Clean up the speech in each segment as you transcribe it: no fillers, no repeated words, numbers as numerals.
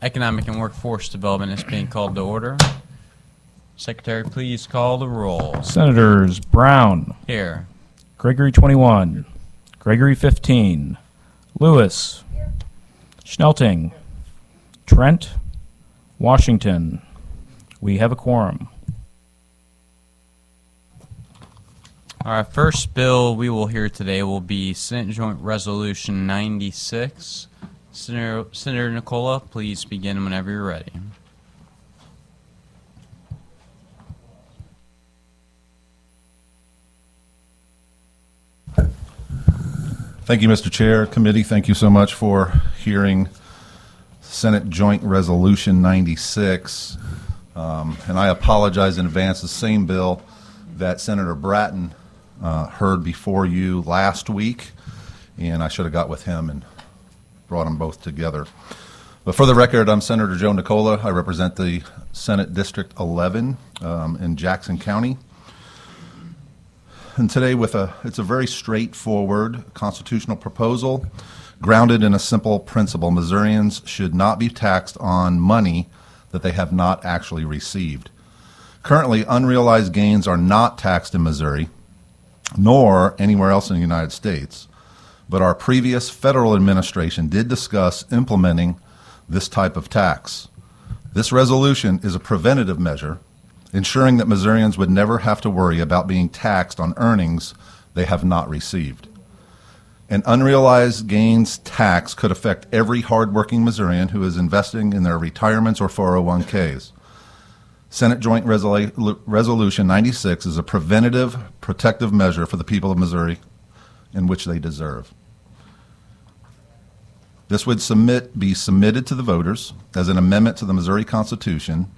Economic and Workforce Development is being called to order. Secretary, please call the roll. Senators Brown, Here. Gregory 21, Gregory 15, Lewis, Schnelting, Trent, Washington. We have a quorum. Our first bill we will hear today will be Senate Joint Resolution 96. Senator Nicola, please begin whenever you're ready. Thank you, Mr. Chair. Committee, thank you so much for hearing Senate Joint Resolution 96. And I apologize in advance, the same bill that Senator Bratton heard before you last week, and I should have got with him and brought them both together. But for the record, I'm Senator Joe Nicola. I represent the Senate District 11 in Jackson County. And today it's a very straightforward constitutional proposal grounded in a simple principle. Missourians should not be taxed on money that they have not actually received. Currently, unrealized gains are not taxed in Missouri, nor anywhere else in the United States. But our previous federal administration did discuss implementing this type of tax. This resolution is a preventative measure, ensuring that Missourians would never have to worry about being taxed on earnings they have not received. An unrealized gains tax could affect every hardworking Missourian who is investing in their retirements or 401ks. Senate Joint Resolution 96 is a preventative, protective measure for the people of Missouri in which they deserve. This would be submitted to the voters as an amendment to the Missouri Constitution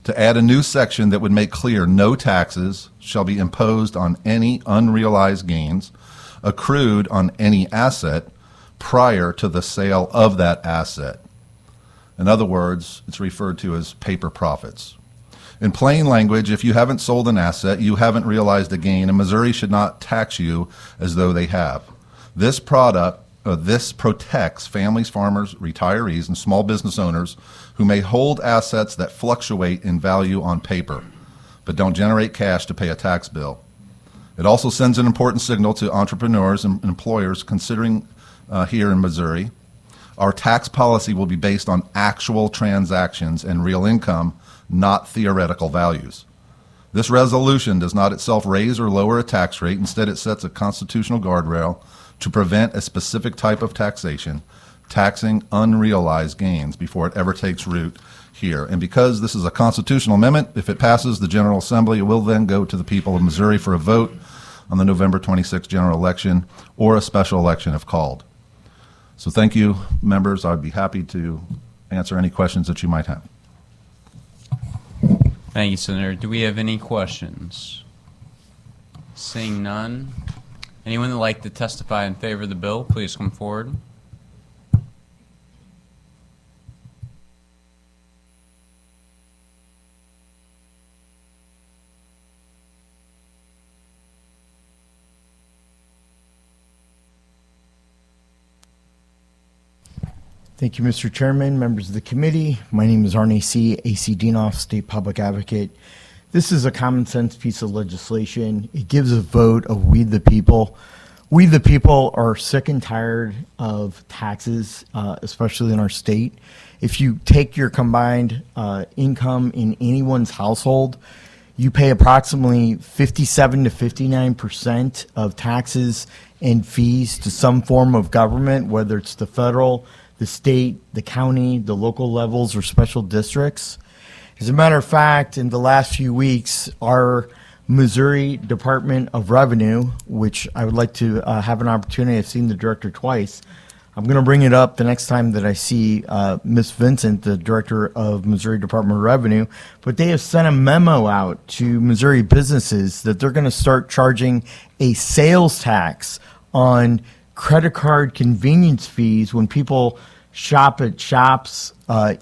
to add a new section that would make clear no taxes shall be imposed on any unrealized gains accrued on any asset prior to the sale of that asset. In other words, it's referred to as paper profits. In plain language, if you haven't sold an asset, you haven't realized a gain, and Missouri should not tax you as though they have. This protects families, farmers, retirees, and small business owners who may hold assets that fluctuate in value on paper, but don't generate cash to pay a tax bill. It also sends an important signal to entrepreneurs and employers considering here in Missouri. Our tax policy will be based on actual transactions and real income, not theoretical values. This resolution does not itself raise or lower a tax rate. Instead, it sets a constitutional guardrail to prevent a specific type of taxation, taxing unrealized gains before it ever takes root here. And because this is a constitutional amendment, if it passes the General Assembly, it will then go to the people of Missouri for a vote on the November 26th general election or a special election if called. So thank you, members. I'd be happy to answer any questions that you might have. Thank you, Senator. Do we have any questions? Seeing none. Anyone that would like to testify in favor of the bill, please come forward. Thank you, Mr. Chairman, members of the committee. My name is Arne C., AC Dienoff, State Public Advocate. This is a common sense piece of legislation. It gives a vote of we the people. We the people are sick and tired of taxes, especially in our state. If you take your combined income in anyone's household, you pay approximately 57 to 59% of taxes and fees to some form of government, whether it's the federal, the state, the county, the local levels, or special districts. As a matter of fact, in the last few weeks, our Missouri Department of Revenue, which I would like to have an opportunity, I've seen the director twice. I'm going to bring it up the next time that I see Ms. Vincent, the director of Missouri Department of Revenue, but they have sent a memo out to Missouri businesses that they're going to start charging a sales tax on credit card convenience fees when people shop at shops,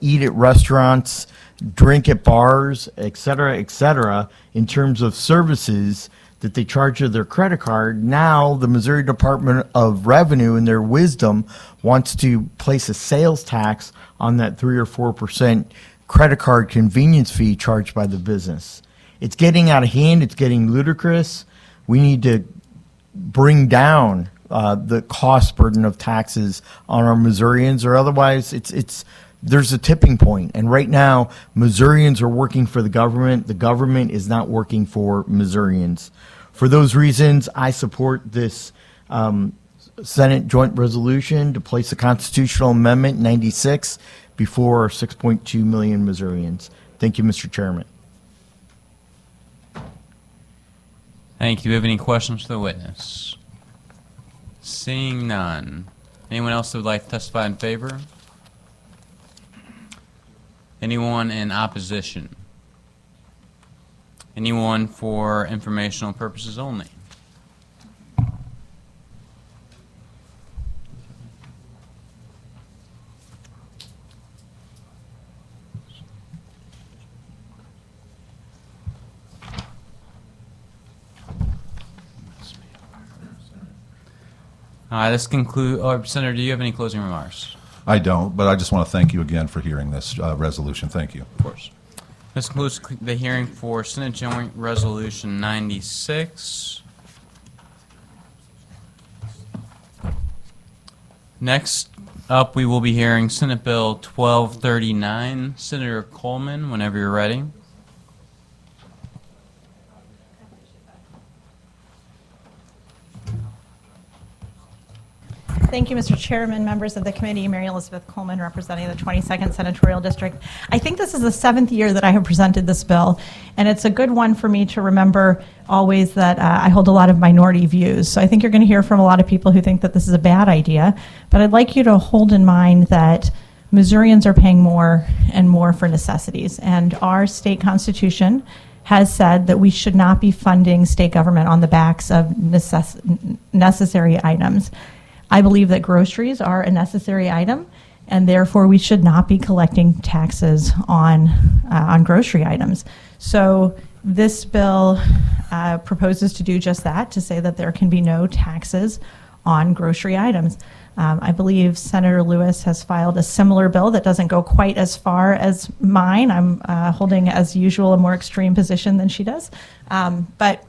eat at restaurants, drink at bars, et cetera, in terms of services that they charge to their credit card. Now the Missouri Department of Revenue, in their wisdom, wants to place a sales tax on that 3 or 4% credit card convenience fee charged by the business. It's getting out of hand. It's getting ludicrous. We need to bring down the cost burden of taxes on our Missourians, or otherwise there's a tipping point. And right now, Missourians are working for the government. The government is not working for Missourians. For those reasons, I support this Senate joint resolution to place a constitutional amendment 96 before 6.2 million Missourians. Thank you, Mr. Chairman. Thank you. Do we have any questions for the witness? Seeing none. Anyone else that would like to testify in favor? Anyone in opposition? Anyone for informational purposes only? This concludes. Senator, do you have any closing remarks? I don't, but I just want to thank you again for hearing this resolution. Thank you. Of course. This concludes the hearing for Senate Joint Resolution 96. Next up, we will be hearing Senate Bill 1239. Senator Coleman, whenever you're ready. Thank you, Mr. Chairman, members of the committee. Mary Elizabeth Coleman, representing the 22nd Senatorial District. I think this is the 7th year that I have presented this bill, and it's a good one for me to remember always that I hold a lot of minority views. So I think you're going to hear from a lot of people who think that this is a bad idea, but I'd like you to hold in mind that Missourians are paying more and more for necessities, and our state constitution has said that we should not be funding state government on the backs of necessary items. I believe that groceries are a necessary item, and therefore we should not be collecting taxes on grocery items. So this bill proposes to do just that, to say that there can be no taxes on grocery items. I believe Senator Lewis has filed a similar bill that doesn't go quite as far as mine. I'm holding, as usual, a more extreme position than she does. But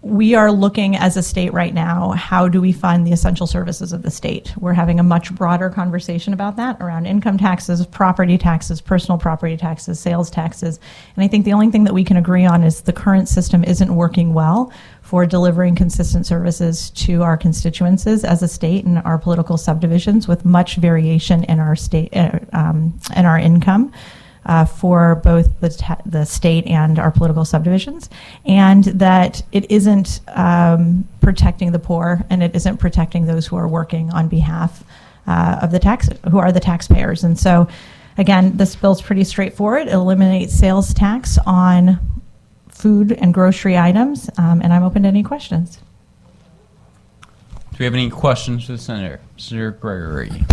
we are looking as a state right now, how do we fund the essential services of the state? We're having a much broader conversation about that around income taxes, property taxes, personal property taxes, sales taxes. And I think the only thing that we can agree on is the current system isn't working well for delivering consistent services to our constituencies as a state and our political subdivisions, with much variation in our state in our income. For both the state and our political subdivisions, and that it isn't protecting the poor, and it isn't protecting those who are working on behalf of the taxpayers. And so, again, this bill's pretty straightforward. It eliminates sales tax on food and grocery items, and I'm open to any questions. Do we have any questions for the Senator? Senator Gregory.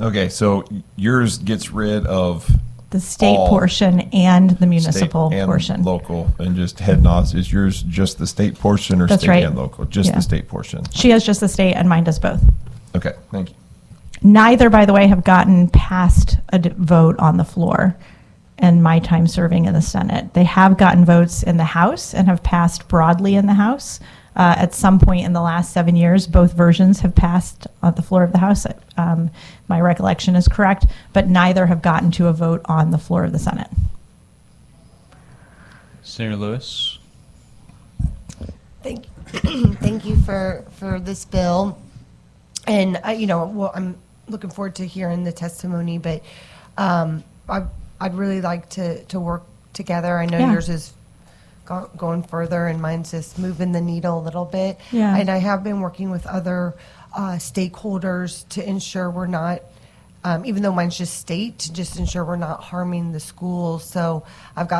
Okay, so yours gets rid of The state all portion and the municipal state and portion. local, and just head nods. Is yours just the state portion, or That's state right. and local? Just Yeah. the state portion. She has just the state, and mine does both. Okay, thank you. Neither, by the way, have gotten past a vote on the floor in my time serving in the Senate. They have gotten votes in the House and have passed broadly in the House. At some point in the last 7 years, both versions have passed on the floor of the House. My recollection is correct, but neither have gotten to a vote on the floor of the Senate. Senator Lewis. Thank you for this bill, and I'm looking forward to hearing the testimony. But I'd really like to work together. I know yours is going further, and mine's just moving the needle a little bit. Yeah. And I have been working with other stakeholders to ensure we're not, even though mine's just state, to just ensure we're not harming the schools. So I've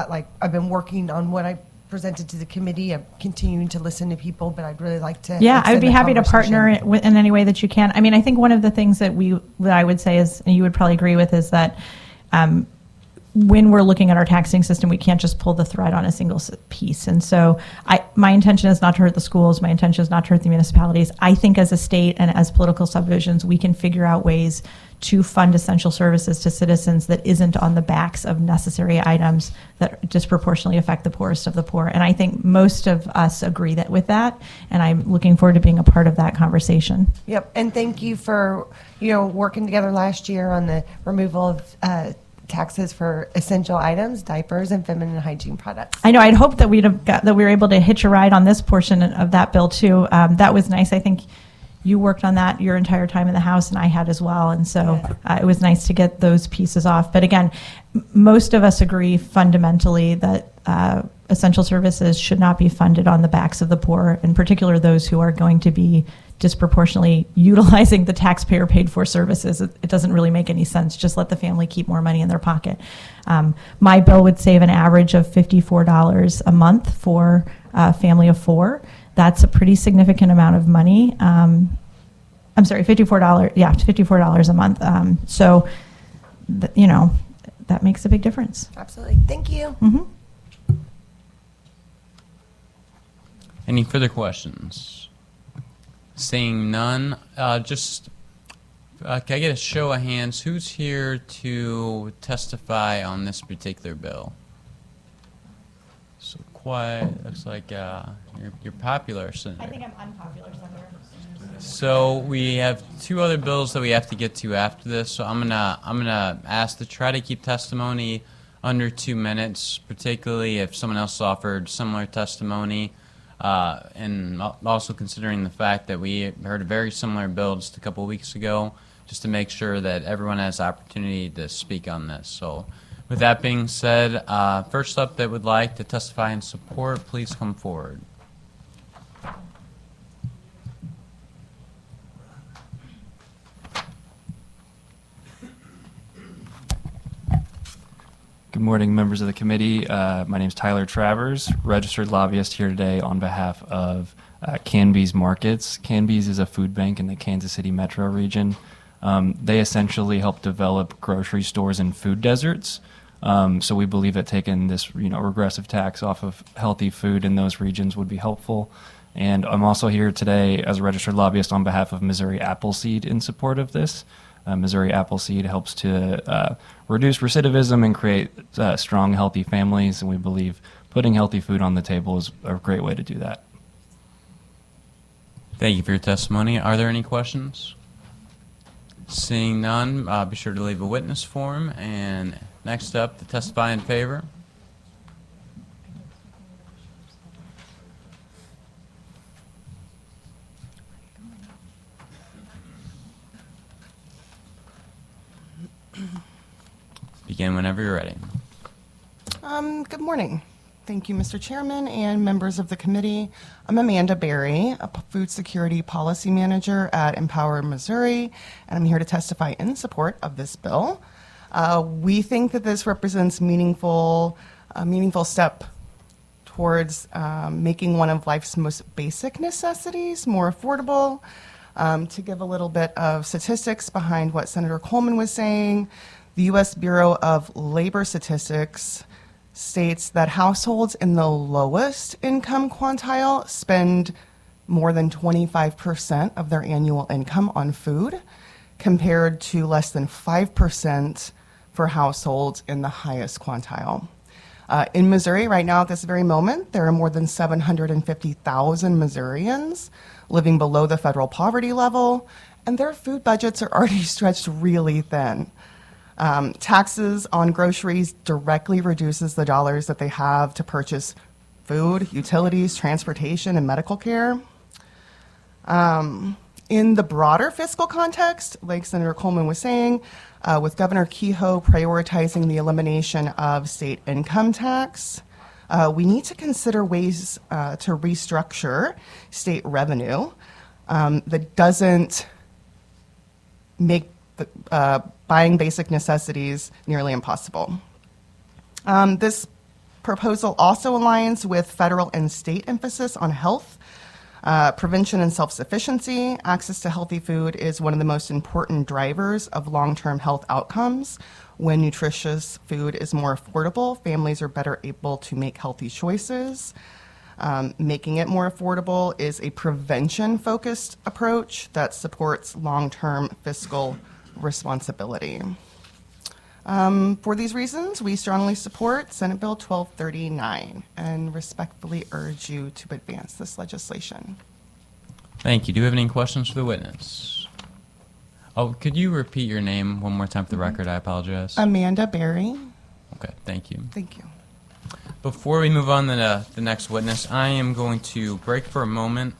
been working on what I presented to the committee. I'm continuing to listen to people, but I'd really like to. Yeah, I would extend be the happy to conversation. partner in any way that you can. I mean, I think one of the things that I would say is, and you would probably agree with, is that when we're looking at our taxing system, we can't just pull the thread on a single piece. And so my intention is not to hurt the schools. My intention is not to hurt the municipalities. I think as a state and as political subdivisions, we can figure out ways to fund essential services to citizens that isn't on the backs of necessary items that disproportionately affect the poorest of the poor. And I think most of us agree with that, and I'm looking forward to being a part of that conversation. Yep, and thank you for, working together last year on the removal of taxes for essential items, diapers, and feminine hygiene products. I know. I'd hoped that we were able to hitch a ride on this portion of that bill too. That was nice. I think you worked on that your entire time in the House, and I had as well. And so it was nice to get those pieces off. But again, most of us agree fundamentally that essential services should not be funded on the backs of the poor, in particular those who are going to be disproportionately utilizing the taxpayer paid for services. It doesn't really make any sense. Just let the family keep more money in their pocket. My bill would save an average of $54 a month for a family of four. That's a pretty significant amount of money. I'm sorry, $54. Yeah, $54 a month. So, that makes a big difference. Absolutely. Thank you. Mm-hmm. Any further questions? Seeing none, can I get a show of hands? Who's here to testify on this particular bill? So quiet. Looks like you're popular, Senator. I think I'm unpopular, Senator. So we have two other bills that we have to get to after this. So I'm gonna ask to try to keep testimony under 2 minutes, particularly if someone else offered similar testimony. And also considering the fact that we heard a very similar bill just a couple of weeks ago, just to make sure that everyone has opportunity to speak on this. So with that being said, first up that would like to testify in support, please come forward. Good morning, members of the committee. My name is Tyler Travers, registered lobbyist here today on behalf of Canby's Markets. Canby's is a food bank in the Kansas City metro region. They essentially help develop grocery stores in food deserts. So we believe that taking this regressive tax off of healthy food in those regions would be helpful. And I'm also here today as a registered lobbyist on behalf of Missouri Appleseed in support of this. Missouri Appleseed helps to reduce recidivism and create strong, healthy families, and we believe putting healthy food on the table is a great way to do that. Thank you for your testimony. Are there any questions? Seeing none, be sure to leave a witness form. And next up, to testify in favor. Begin whenever you're ready. Good morning. Thank you, Mr. Chairman and members of the committee. I'm Amanda Berry, a food security policy manager at Empower Missouri, and I'm here to testify in support of this bill. We think that this represents a meaningful step towards making one of life's most basic necessities more affordable. To give a little bit of statistics behind what Senator Coleman was saying, the U.S. Bureau of Labor Statistics states that households in the lowest income quintile spend more than 25% of their annual income on food, compared to less than 5% for households in the highest quintile. In Missouri right now at this very moment, there are more than 750,000 Missourians living below the federal poverty level, and their food budgets are already stretched really thin. Taxes on groceries directly reduces the dollars that they have to purchase food, utilities, transportation, and medical care. In the broader fiscal context, like Senator Coleman was saying, with Governor Kehoe prioritizing the elimination of state income tax, we need to consider ways to restructure state revenue that doesn't make buying basic necessities nearly impossible. This proposal also aligns with federal and state emphasis on health. Prevention and self-sufficiency. Access to healthy food is one of the most important drivers of long-term health outcomes. When nutritious food is more affordable, families are better able to make healthy choices. Making it more affordable is a prevention-focused approach that supports long-term fiscal responsibility. For these reasons, we strongly support Senate Bill 1239 and respectfully urge you to advance this legislation. Thank you. Do you have any questions for the witness? Oh, could you repeat your name one more time for the record? I apologize. Amanda Berry. Okay, thank you. Thank you. Before we move on to the next witness, I am going to break for a moment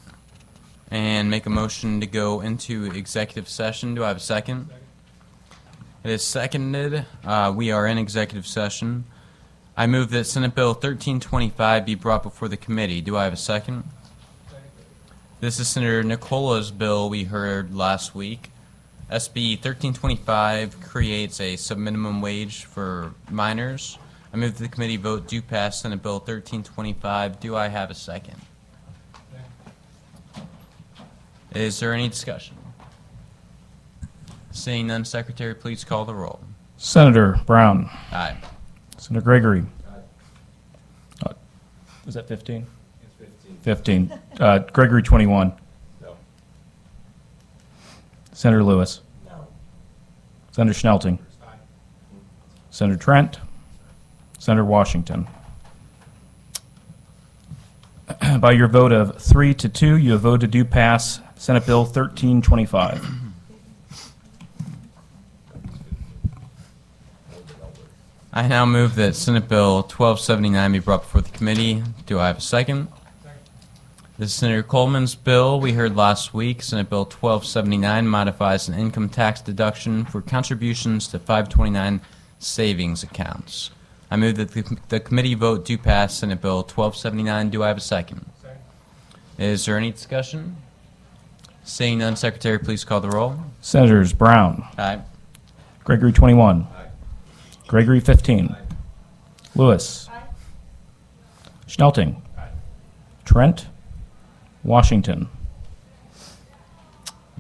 and make a motion to go into executive session. Do I have a second? It is seconded. We are in executive session. I move that Senate Bill 1325 be brought before the committee. Do I have a second? This is Senator Nicola's bill we heard last week. SB 1325 creates a subminimum wage for minors. I move that the committee vote do pass Senate Bill 1325. Do I have a second? Is there any discussion? Seeing none, Secretary, please call the roll. Senator Brown. Aye. Senator Gregory. Was that 15? It's 15. 15. Gregory 21. No. Senator Lewis. No. Senator Schnelting. Aye. Senator Trent. Senator Washington. By your vote of 3-2, you have voted to pass Senate Bill 1325. I now move that Senate Bill 1279 be brought before the committee. Do I have a second? This is Senator Coleman's bill we heard last week. Senate Bill 1279 modifies an income tax deduction for contributions to 529 savings accounts. I move that the committee vote do pass Senate Bill 1279. Do I have a second? Is there any discussion? Seeing none, Secretary, please call the roll. Senators Brown. Aye. Gregory 21. Aye. Gregory 15. Aye. Lewis. Aye. Schnelting. Aye. Trent. Washington.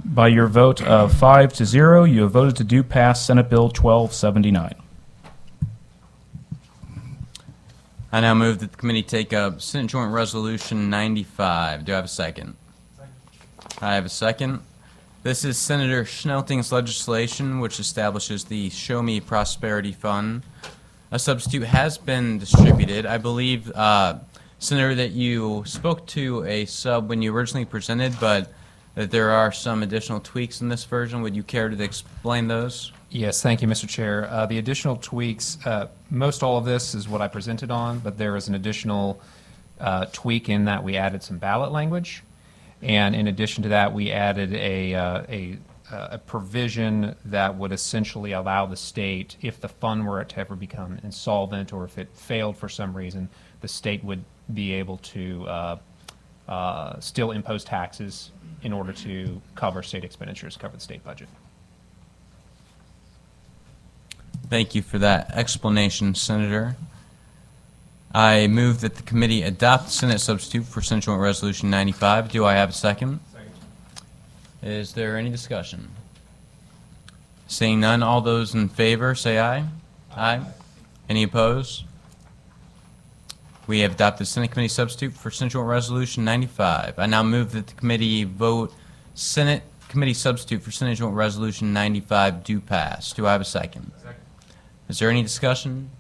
By your vote of 5-0, you have voted to do pass Senate Bill 1279. I now move that the committee take up Senate Joint Resolution 95. Do I have a second? I have a second. This is Senator Schnelting's legislation, which establishes the Show Me Prosperity Fund. A substitute has been distributed. I believe, Senator, that you spoke to a sub when you originally presented, but that there are some additional tweaks in this version. Would you care to explain those? Yes, thank you, Mr. Chair. The additional tweaks, most all of this is what I presented on, but there is an additional tweak in that we added some ballot language. And in addition to that, we added a provision that would essentially allow the state, if the fund were to ever become insolvent or if it failed for some reason, the state would be able to still impose taxes in order to cover state expenditures, cover the state budget. Thank you for that explanation, Senator. I move that the committee adopt the Senate substitute for Senate Joint Resolution 95. Do I have a second? Second. Is there any discussion? Seeing none, all those in favor say aye. Aye. Any opposed? We have adopted Senate Committee substitute for Senate Joint Resolution 95. I now move that the committee vote Senate Committee substitute for Senate Joint Resolution 95 do pass. Do I have a second? Second. Is there any discussion?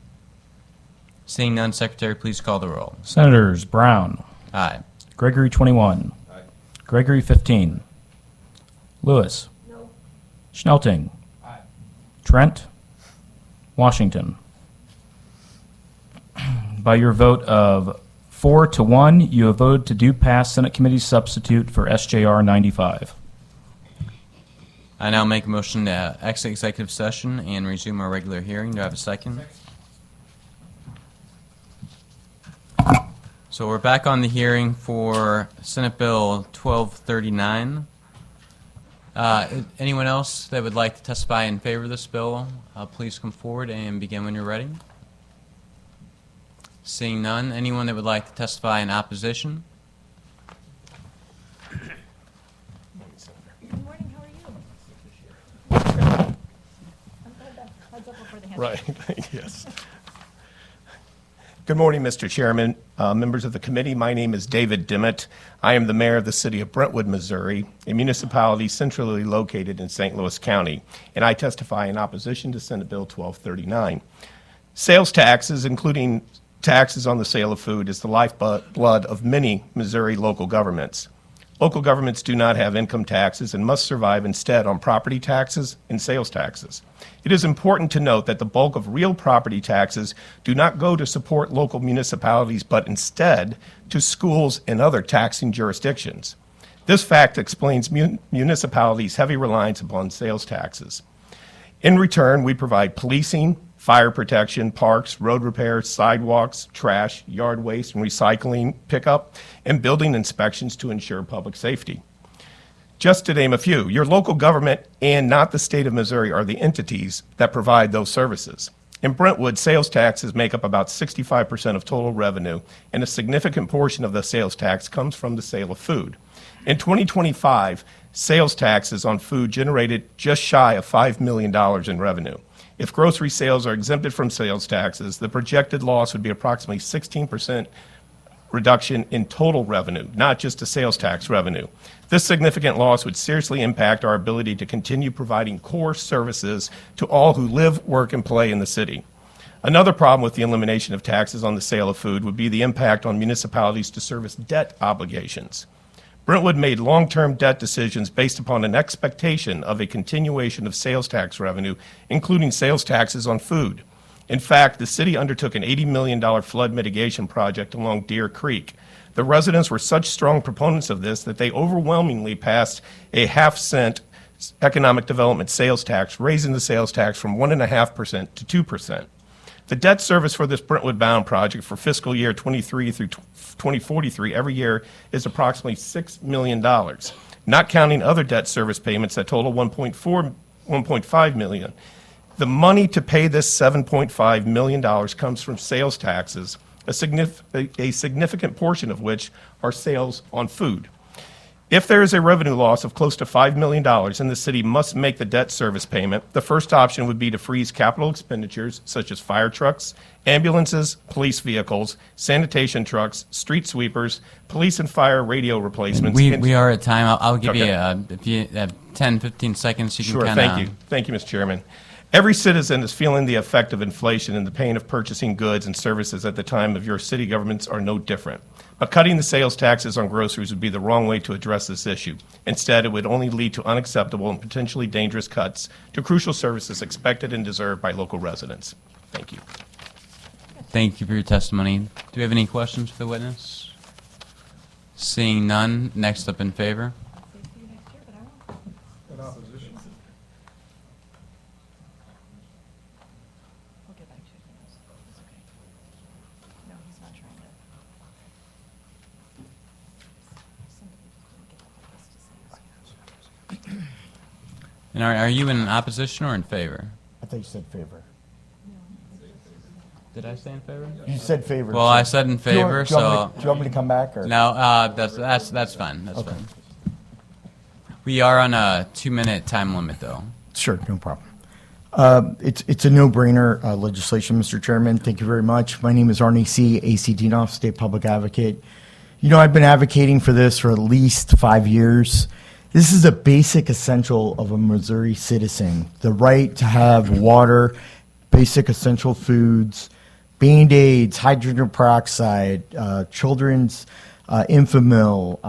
Seeing none, Secretary, please call the roll. Senators Brown. Aye. Gregory 21. Aye. Gregory 15. Lewis. No. Schnelting. Aye. Trent. Washington. By your vote of 4-1, you have voted to do pass Senate Committee substitute for SJR95. I now make a motion to exit executive session and resume our regular hearing. Do I have a second? So we're back on the hearing for Senate Bill 1239. Anyone else that would like to testify in favor of this bill, please come forward and begin when you're ready. Seeing none, anyone that would like to testify in opposition? Good morning, how are you? Heads up before the hand. Right, yes. Good morning, Mr. Chairman, members of the committee. My name is David Dimmitt. I am the mayor of the city of Brentwood, Missouri, a municipality centrally located in St. Louis County, and I testify in opposition to Senate Bill 1239. Sales taxes, including taxes on the sale of food, is the lifeblood of many Missouri local governments. Local governments do not have income taxes and must survive instead on property taxes and sales taxes. It is important to note that the bulk of real property taxes do not go to support local municipalities, but instead to schools and other taxing jurisdictions. This fact explains municipalities' heavy reliance upon sales taxes. In return, we provide policing, fire protection, parks, road repairs, sidewalks, trash, yard waste, and recycling pickup, and building inspections to ensure public safety. Just to name a few, your local government and not the state of Missouri are the entities that provide those services. In Brentwood, sales taxes make up about 65% of total revenue, and a significant portion of the sales tax comes from the sale of food. In 2025, sales taxes on food generated just shy of $5 million in revenue. If grocery sales are exempted from sales taxes, the projected loss would be approximately 16% reduction in total revenue, not just the sales tax revenue. This significant loss would seriously impact our ability to continue providing core services to all who live, work, and play in the city. Another problem with the elimination of taxes on the sale of food would be the impact on municipalities to service debt obligations. Brentwood made long-term debt decisions based upon an expectation of a continuation of sales tax revenue, including sales taxes on food. In fact, the city undertook an $80 million flood mitigation project along Deer Creek. The residents were such strong proponents of this that they overwhelmingly passed a half-cent economic development sales tax, raising the sales tax from 1.5% to 2%. The debt service for this Brentwood Bound project for fiscal year 23 through 2043 every year is approximately $6 million, not counting other debt service payments that total $1.5 million. The money to pay this $7.5 million comes from sales taxes, a significant portion of which are sales on food. If there is a revenue loss of close to $5 million and the city must make the debt service payment, the first option would be to freeze capital expenditures such as fire trucks, ambulances, police vehicles, sanitation trucks, street sweepers, police and fire radio replacements. We are at time. I'll give Okay. you, if you have 10, 15 seconds, you Sure, can kind of. thank you. Thank you, Mr. Chairman. Every citizen is feeling the effect of inflation, and the pain of purchasing goods and services at the time of your city governments are no different. But cutting the sales taxes on groceries would be the wrong way to address this issue. Instead, it would only lead to unacceptable and potentially dangerous cuts to crucial services expected and deserved by local residents. Thank you. Thank you for your testimony. Do we have any questions for the witness? Seeing none, next up in favor. And are you in opposition or in favor? I thought you said favor. Did I say in favor? You said favor. Well, so- I said in Do you favor, want- do you want me so to- do you want me to come back, or? no, that's fine. That's Okay. fine. We are on a 2-minute time limit, though. Sure, no problem. It's a no-brainer legislation, Mr. Chairman. Thank you very much. My name is Arnie C., AC Dinoff, State Public Advocate. You know, I've been advocating for this for at least 5 years. This is a basic essential of a Missouri citizen, the right to have water, basic essential foods, Band-Aids, hydrogen peroxide, children's Infamil,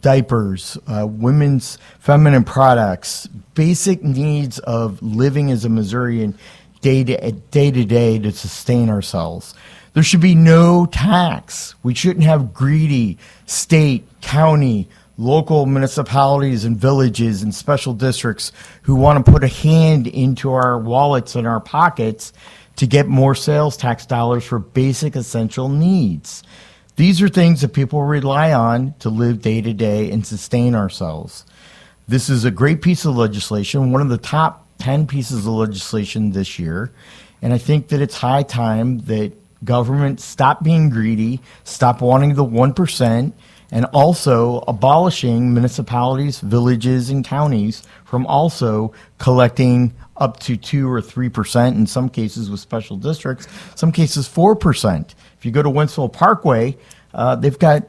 diapers, women's feminine products, basic needs of living as a Missourian day to day to sustain ourselves. There should be no tax. We shouldn't have greedy state, county, local municipalities and villages and special districts who want to put a hand into our wallets and our pockets to get more sales tax dollars for basic essential needs. These are things that people rely on to live day to day and sustain ourselves. This is a great piece of legislation, one of the top 10 pieces of legislation this year. And I think that it's high time that government stop being greedy, stop wanting the 1%, and also abolishing municipalities, villages, and counties from also collecting up to 2 or 3%, in some cases with special districts, some cases 4%. If you go to Winslow Parkway, they've got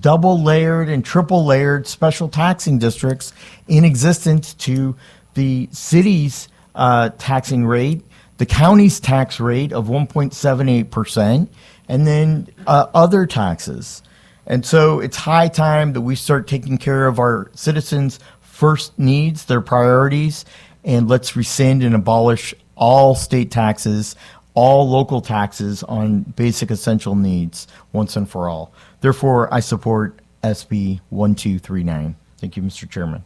double layered and triple layered special taxing districts in existence to the city's taxing rate, the county's tax rate of 1.78%, and then other taxes. And so it's high time that we start taking care of our citizens' first needs, their priorities, and let's rescind and abolish all state taxes, all local taxes on basic essential needs once and for all. Therefore, I support SB 1239. Thank you, Mr. Chairman.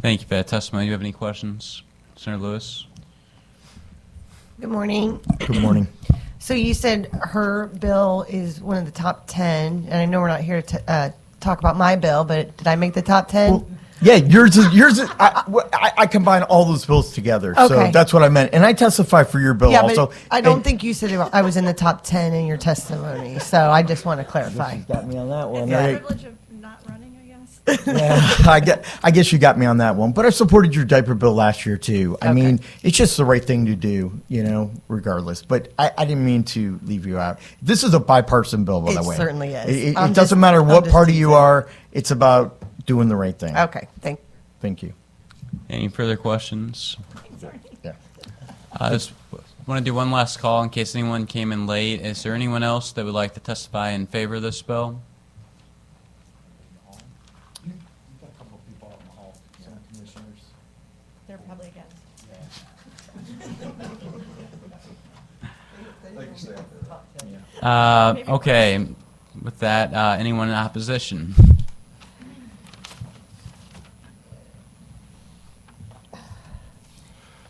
Thank you for that testimony. Do you have any questions, Senator Lewis? Good morning. Good morning. So you said her bill is one of the top 10, and I know we're not here to talk about my bill, but did I make the top 10? Well, yeah, yours is I combine all those bills together. So Okay. that's what I meant. And I testify for your bill Yeah, also. but I don't And- think you said I was in the top 10 in your testimony, so I just want to clarify. Got me on that one. Yeah. right? Privilege of not running, I guess. Yeah, I guess you got me on that one. But I supported your diaper bill last year too. I Okay. mean, it's just the right thing to do, regardless. But I didn't mean to leave you out. This is a bipartisan bill, by It the way. certainly is. It I'm doesn't just- matter I'm what just party you teasing. are. It's about doing the right thing. Okay, Thank you. Any further questions? Yeah. I just want to do one last call in case anyone came in late. Is there anyone else that would like to testify in favor of this bill? They're probably against. Okay. With that, anyone in opposition?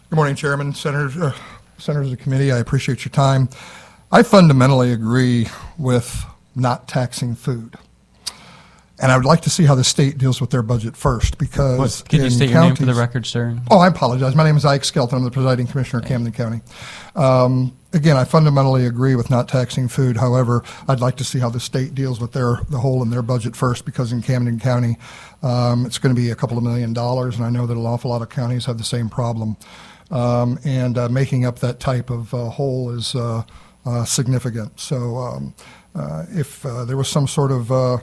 Good morning, Chairman, Senators of the committee. I appreciate your time. I fundamentally agree with not taxing food. And I would like to see how the state deals with their budget first, because Could you in state your name for the counties- record, sir? Oh, I apologize. My name is Ike Skelton. I'm the presiding commissioner of Camden County. Again, I fundamentally agree with not taxing food. However, I'd like to see how the state deals with the hole in their budget first, because in Camden County, it's going to be a couple of $1 million, and I know that an awful lot of counties have the same problem. Making up that type of hole is significant. So if there was some sort of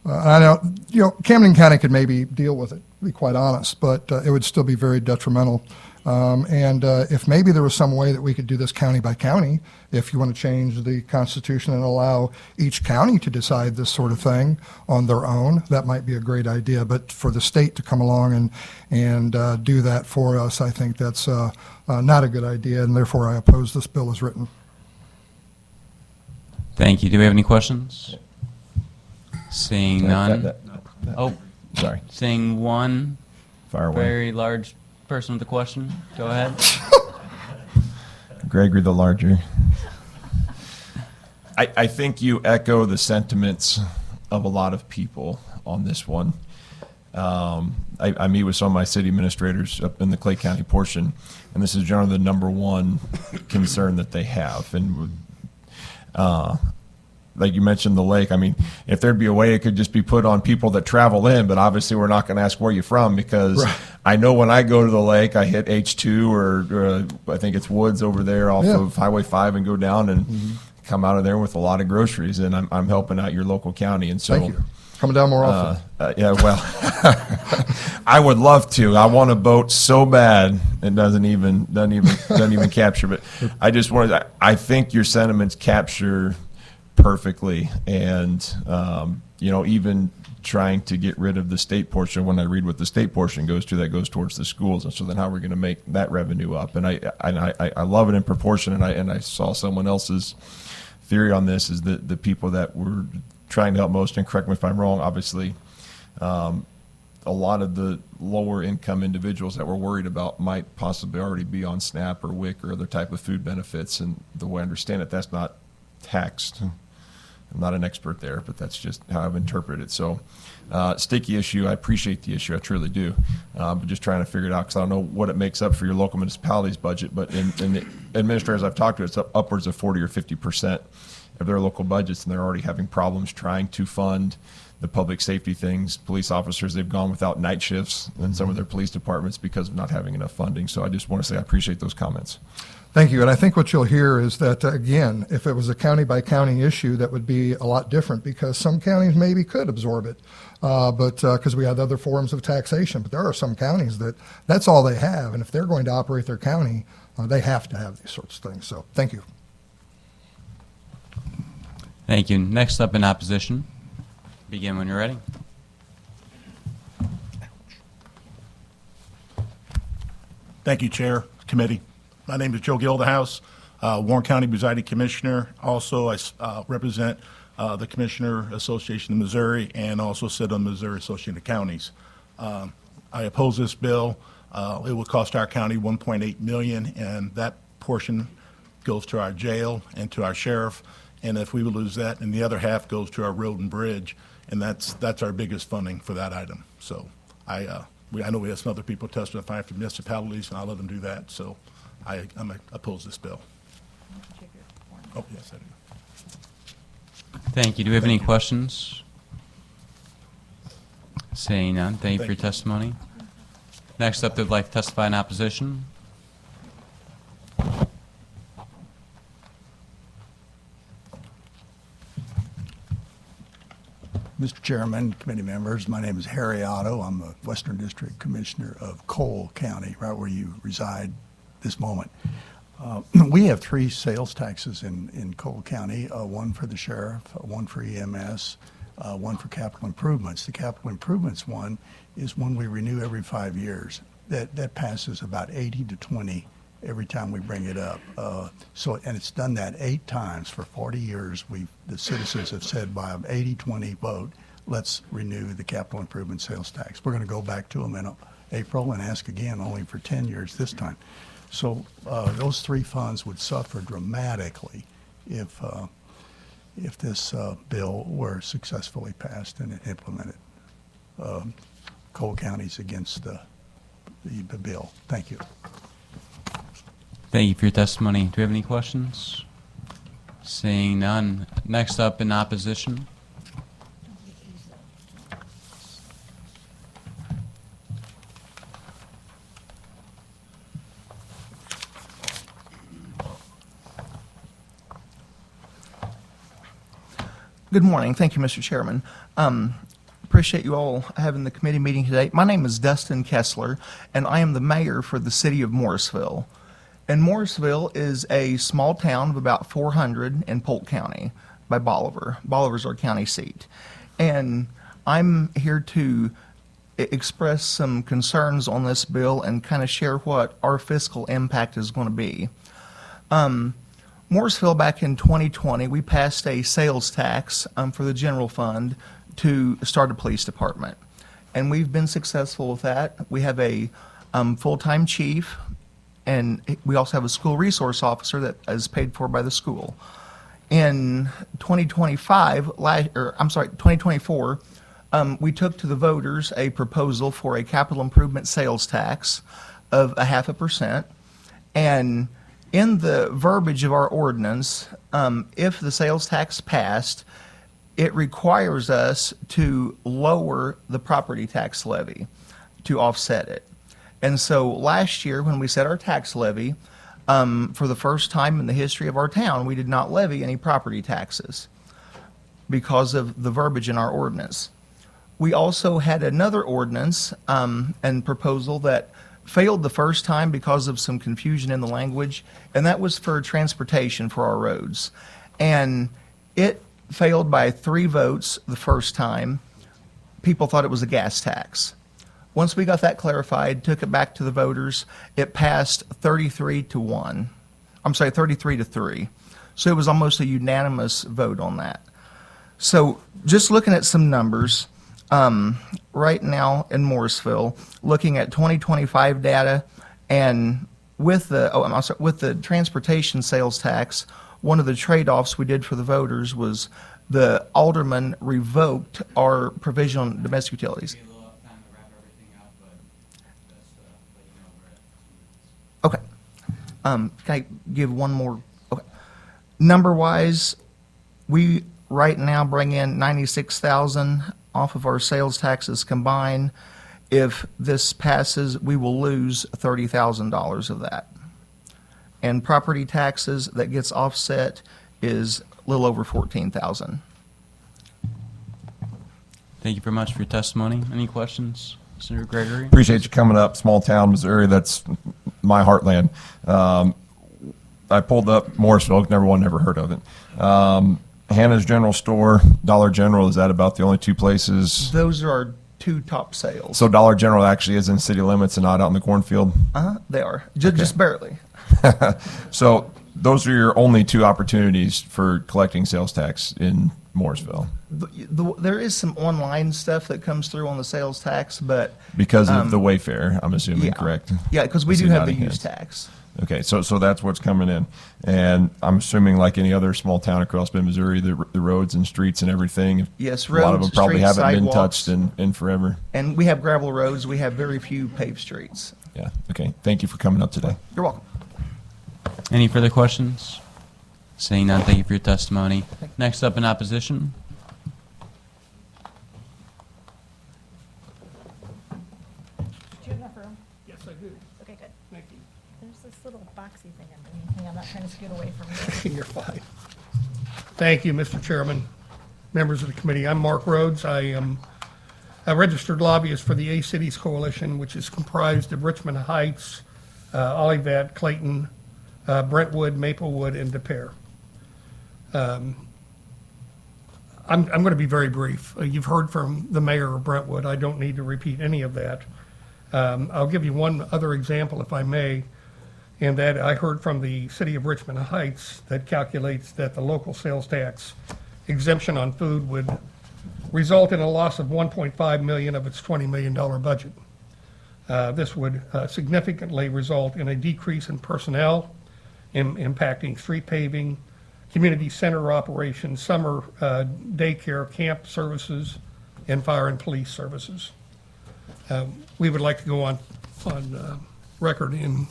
I know, Camden County could maybe deal with it, to be quite honest, but it would still be very detrimental. If maybe there was some way that we could do this county by county, if you want to change the Constitution and allow each county to decide this sort of thing on their own, that might be a great idea. But for the state to come along and do that for us, I think that's not a good idea, and therefore I oppose this bill as written. Thank you. Do we have any questions? Seeing none. Oh, Sorry. seeing one Fire away. very large person with a question. Go ahead. Gregory the Larger. I think you echo the sentiments of a lot of people on this one. I meet with some of my city administrators up in the Clay County portion, and this is generally the number one concern that they have. And like you mentioned, the lake, I mean, if there'd be a way it could just be put on people that travel in, but obviously we're not going to ask where you're from, because Right. I know when I go to the lake, I hit H2 or I think it's Woods over there off Yeah. of Highway 5 and go down and come out of there with a lot of groceries, and I'm helping out your local county. And so, Thank you. Coming down more often. yeah, well, I would love to. I want a boat so bad it doesn't even capture. But I just wanted. I think your sentiments capture perfectly, and even trying to get rid of the state portion. When I read what the state portion goes to, that goes towards the schools, and so then how are we going to make that revenue up? And I love it in proportion. And I saw someone else's theory on this is that the people that were trying to help most, and correct me if I'm wrong, obviously, a lot of the lower income individuals that we're worried about might possibly already be on SNAP or WIC or other type of food benefits. And the way I understand it, that's not taxed. I'm not an expert there, but that's just how I've interpreted it. So, sticky issue. I appreciate the issue. I truly do. But just trying to figure it out because I don't know what it makes up for your local municipality's budget. But in the administrators I've talked to, it's upwards of 40 or 50% of their local budgets, and they're already having problems trying to fund the public safety things. Police officers, they've gone without night shifts in some of their police departments because of not having enough funding. So I just want to say I appreciate those comments. Thank you. And I think what you'll hear is that, again, if it was a county-by-county issue, that would be a lot different because some counties maybe could absorb it, but because we have other forms of taxation. But there are some counties that that's all they have. And if they're going to operate their county, they have to have these sorts of things. So thank you. Thank you. Next up in opposition. Begin when you're ready. Thank you, Chair, Committee. My name is Joe Gildehouse, Warren County Presiding Commissioner. Also, I represent the Commissioner Association of Missouri and also sit on Missouri Association of Counties. I oppose this bill. It will cost our county $1.8 million, and that portion goes to our jail and to our sheriff. And if we lose that, and the other half goes to our road and bridge, and that's our biggest funding for that item. So I know we have some other people testifying for municipalities, and I'll let them do that. So I'm oppose this bill. Oh, yes, I do. Thank you. Do we have any questions? Seeing none, thank you for your testimony. Next up, they'd like to testify in opposition. Mr. Chairman, committee members, my name is Harry Otto. I'm the Western District Commissioner of Cole County, right where you reside this moment. We have 3 sales taxes in Cole County, one for the sheriff, one for EMS, one for capital improvements. The capital improvements one is one we renew every 5 years. That passes about 80 to 20 every time we bring it up. And it's done that 8 times for 40 years. The citizens have said by an 80-20 vote, let's renew the capital improvement sales tax. We're going to go back to them in April and ask again, only for 10 years this time. So those 3 funds would suffer dramatically if this bill were successfully passed and implemented. Cole County's against the bill. Thank you. Thank you for your testimony. Do we have any questions? Seeing none. Next up in opposition. Good morning. Thank you, Mr. Chairman. Appreciate you all having the committee meeting today. My name is Dustin Kessler, and I am the mayor for the city of Morrisville. And Morrisville is a small town of about 400 in Polk County by Bolivar. Bolivar's our county seat. And I'm here to express some concerns on this bill and kind of share what our fiscal impact is going to be. Morrisville, back in 2020, we passed a sales tax for the general fund to start a police department. And we've been successful with that. We have a full-time chief, and we also have a school resource officer that is paid for by the school. In 2024, we took to the voters a proposal for a capital improvement sales tax of 0.5%. And in the verbiage of our ordinance, if the sales tax passed, it requires us to lower the property tax levy to offset it. And so last year, when we set our tax levy, for the first time in the history of our town, we did not levy any property taxes because of the verbiage in our ordinance. We also had another ordinance and proposal that failed the first time because of some confusion in the language, and that was for transportation for our roads. And it failed by 3 votes the first time. People thought it was a gas tax. Once we got that clarified, took it back to the voters, it passed 33 to 3. So it was almost a unanimous vote on that. So just looking at some numbers, right now in Morrisville, looking at 2025 data, and with the transportation sales tax, one of the trade-offs we did for the voters was the alderman revoked our provision on domestic utilities. Okay. Can I give one more? Okay. Number-wise, we right now bring in 96,000 off of our sales taxes combined. If this passes, we will lose $30,000 of that. And property taxes that gets offset is a little over 14,000. Thank you very much for your testimony. Any questions, Senator Gregory? Appreciate you coming up. Small town, Missouri. That's my heartland. I pulled up Morrisville. Never heard of it. Hannah's General Store, Dollar General. Is that about the only two places? Those are our two top sales. So Dollar General actually is in city limits and not out in the cornfield? They are. Just barely. So those are your only two opportunities for collecting sales tax in Morrisville? There is some online stuff that comes through on the sales tax, but Because of the Wayfair, I'm assuming, yeah. correct? Yeah, because we do See have the Nottingham. use tax. Okay, so that's what's coming in. And I'm assuming like any other small town across Missouri, the roads and streets and everything, Yes, a lot of roads, them probably streets, haven't been sidewalks. touched in forever. And we have gravel roads. We have very few paved streets. Yeah, okay. Thank you for coming up today. You're welcome. Any further questions? Seeing none, thank you for your testimony. Next up in opposition. Do you have enough room? Yes, I do. Okay, good. Thank you. There's this little boxy thing underneath me. I'm not trying to scoot away from you. You're fine. Thank you, Mr. Chairman, members of the committee. I'm Mark Rhodes. I am a registered lobbyist for the A-Cities Coalition, which is comprised of Richmond Heights, Olivet, Clayton, Brentwood, Maplewood, and De Pere. I'm going to be very brief. You've heard from the mayor of Brentwood. I don't need to repeat any of that. I'll give you one other example, if I may, and that I heard from the city of Richmond Heights that calculates that the local sales tax exemption on food would result in a loss of $1.5 million of its $20 million budget. This would significantly result in a decrease in personnel, impacting street paving, community center operations, summer daycare, camp services, and fire and police services. We would like to go on record in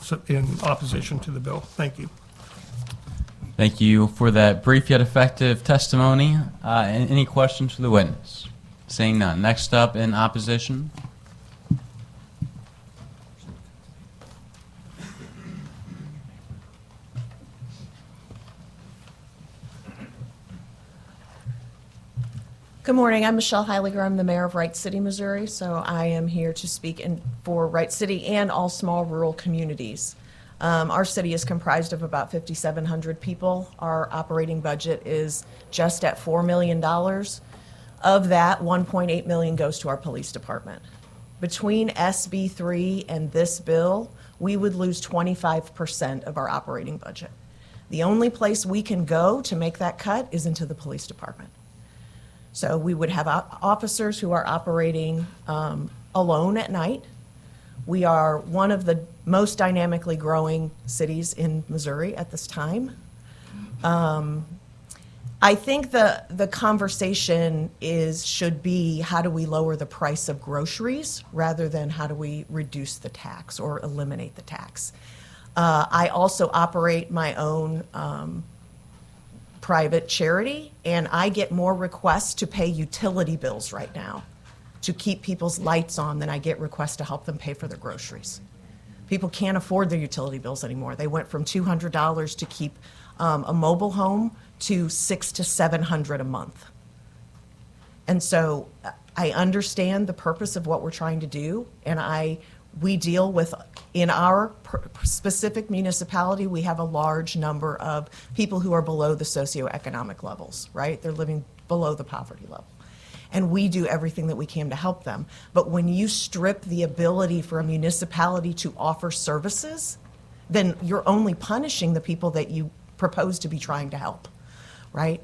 opposition to the bill. Thank you. Thank you for that brief yet effective testimony. Any questions for the witness? Seeing none. Next up in opposition. Good morning. I'm Michelle Heiliger. I'm the mayor of Wright City, Missouri. So I am here to speak for Wright City and all small rural communities. Our city is comprised of about 5,700 people. Our operating budget is just at $4 million. Of that, $1.8 million goes to our police department. Between SB3 and this bill, we would lose 25% of our operating budget. The only place we can go to make that cut is into the police department. So we would have officers who are operating alone at night. We are one of the most dynamically growing cities in Missouri at this time. I think the conversation should be how do we lower the price of groceries rather than how do we reduce the tax or eliminate the tax. I also operate my own private charity, and I get more requests to pay utility bills right now to keep people's lights on than I get requests to help them pay for their groceries. People can't afford their utility bills anymore. They went from $200 to keep a mobile home to $600 to $700 a month. And so I understand the purpose of what we're trying to do, and we deal with, in our specific municipality, we have a large number of people who are below the socioeconomic levels, right? They're living below the poverty level. And we do everything that we can to help them. But when you strip the ability for a municipality to offer services, then you're only punishing the people that you propose to be trying to help, right?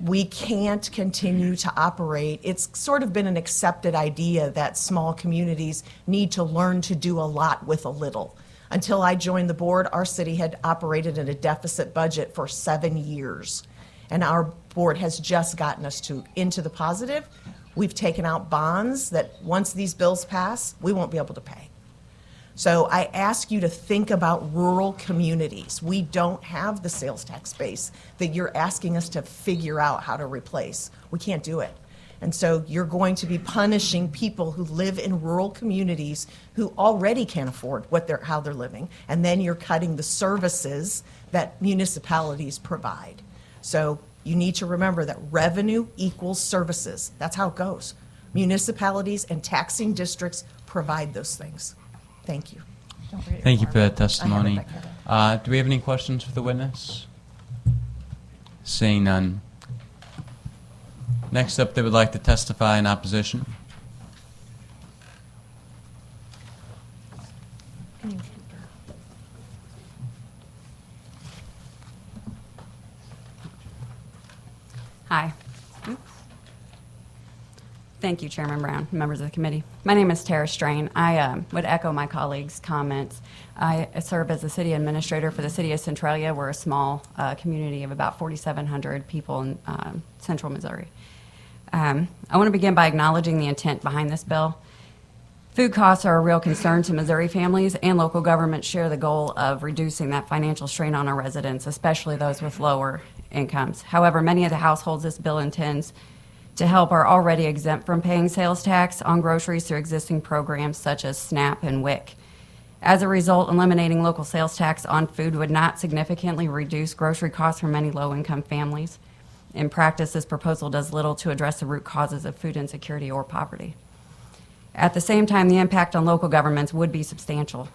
We can't continue to operate. It's sort of been an accepted idea that small communities need to learn to do a lot with a little. Until I joined the board, our city had operated in a deficit budget for 7 years. And our board has just gotten us into the positive. We've taken out bonds that once these bills pass, we won't be able to pay. So I ask you to think about rural communities. We don't have the sales tax base that you're asking us to figure out how to replace. We can't do it. And so you're going to be punishing people who live in rural communities who already can't afford how they're living. And then you're cutting the services that municipalities provide. So you need to remember that revenue equals services. That's how it goes. Municipalities and taxing districts provide those things. Thank you. Thank you for that testimony. Do we have any questions for the witness? Seeing none. Next up, they would like to testify in opposition. Hi. Thank you, Chairman Brown, members of the committee. My name is Tara Strain. I would echo my colleagues' comments. I serve as the city administrator for the city of Centralia. We're a small community of about 4,700 people in central Missouri. I want to begin by acknowledging the intent behind this bill. Food costs are a real concern to Missouri families, and local governments share the goal of reducing that financial strain on our residents, especially those with lower incomes. However, many of the households this bill intends to help are already exempt from paying sales tax on groceries through existing programs such as SNAP and WIC. As a result, eliminating local sales tax on food would not significantly reduce grocery costs for many low-income families. In practice, this proposal does little to address the root causes of food insecurity or poverty. At the same time, the impact on local governments would be substantial.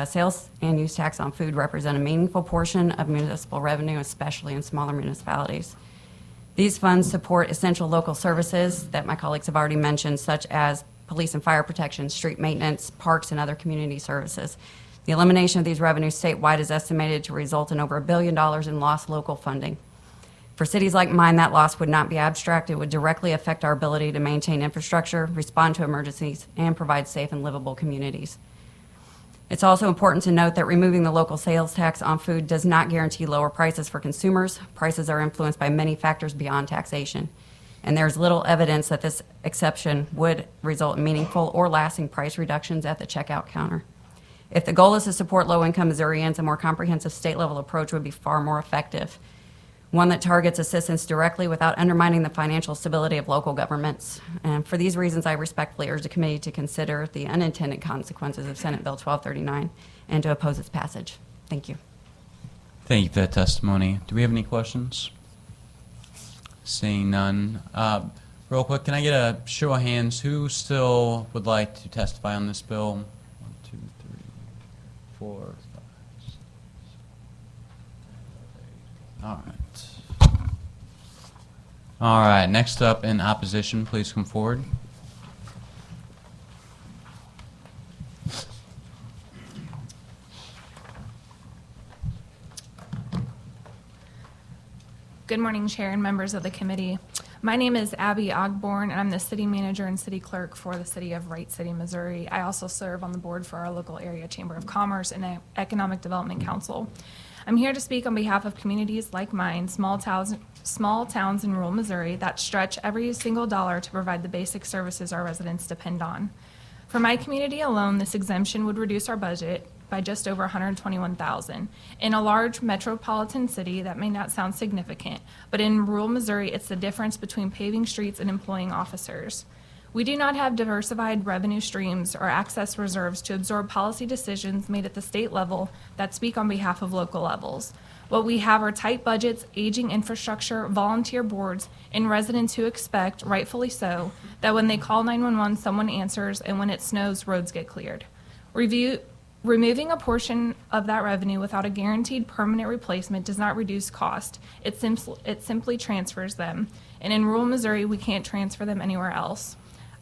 Sales and use tax on food represent a meaningful portion of municipal revenue, especially in smaller municipalities. These funds support essential local services that my colleagues have already mentioned, such as police and fire protection, street maintenance, parks, and other community services. The elimination of these revenues statewide is estimated to result in over $1 billion in lost local funding. For cities like mine, that loss would not be abstract. It would directly affect our ability to maintain infrastructure, respond to emergencies, and provide safe and livable communities. It's also important to note that removing the local sales tax on food does not guarantee lower prices for consumers. Prices are influenced by many factors beyond taxation, and there's little evidence that this exception would result in meaningful or lasting price reductions at the checkout counter. If the goal is to support low-income Missourians, a more comprehensive state-level approach would be far more effective, one that targets assistance directly without undermining the financial stability of local governments. And for these reasons, I respectfully urge the committee to consider the unintended consequences of Senate Bill 1239 and to oppose its passage. Thank you. Thank you for that testimony. Do we have any questions? Seeing none. Real quick, can I get a show of hands? Who still would like to testify on this bill? 1, 2, 3, 4, 5, 6. All right. All right, next up in opposition, please come forward. Good morning, Chair and members of the committee. My name is Abby Ogborn, and I'm the city manager and city clerk for the city of Wright City, Missouri. I also serve on the board for our local area Chamber of Commerce and Economic Development Council. I'm here to speak on behalf of communities like mine, small towns in rural Missouri that stretch every single dollar to provide the basic services our residents depend on. For my community alone, this exemption would reduce our budget by just over $121,000. In a large metropolitan city, that may not sound significant, but in rural Missouri, it's the difference between paving streets and employing officers. We do not have diversified revenue streams or access reserves to absorb policy decisions made at the state level that speak on behalf of local levels. What we have are tight budgets, aging infrastructure, volunteer boards, and residents who expect, rightfully so, that when they call 911, someone answers, and when it snows, roads get cleared. Removing a portion of that revenue without a guaranteed permanent replacement does not reduce cost. It simply transfers them. And in rural Missouri, we can't transfer them anywhere else.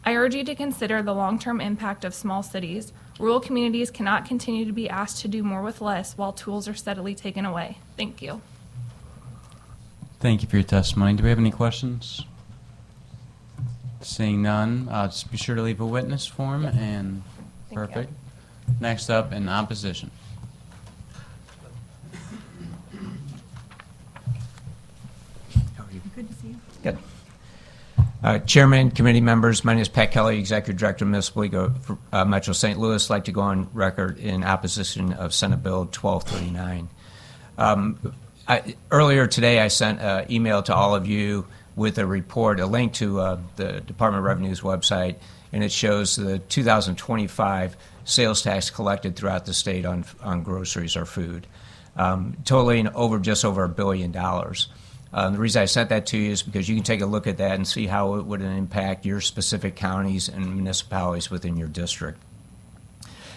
I urge you to consider the long-term impact of small cities. Rural communities cannot continue to be asked to do more with less while tools are steadily taken away. Thank you. Thank you for your testimony. Do we have any questions? Seeing none, just be sure to leave a witness form and perfect. Next up in opposition. Good to see Chairman, committee members, my name is Pat Kelly, Executive Director of Municipal League of Metro St. Louis. I'd like to go on record in opposition of Senate Bill 1239. Earlier today, I sent an email to all of you with a report, a link to the Department of Revenue's website, and it shows the 2025 sales tax collected throughout the state on groceries or food, totaling just over $1 billion. The reason I sent that to you is because you can take a look at that and see how it would impact your specific counties and municipalities within your district.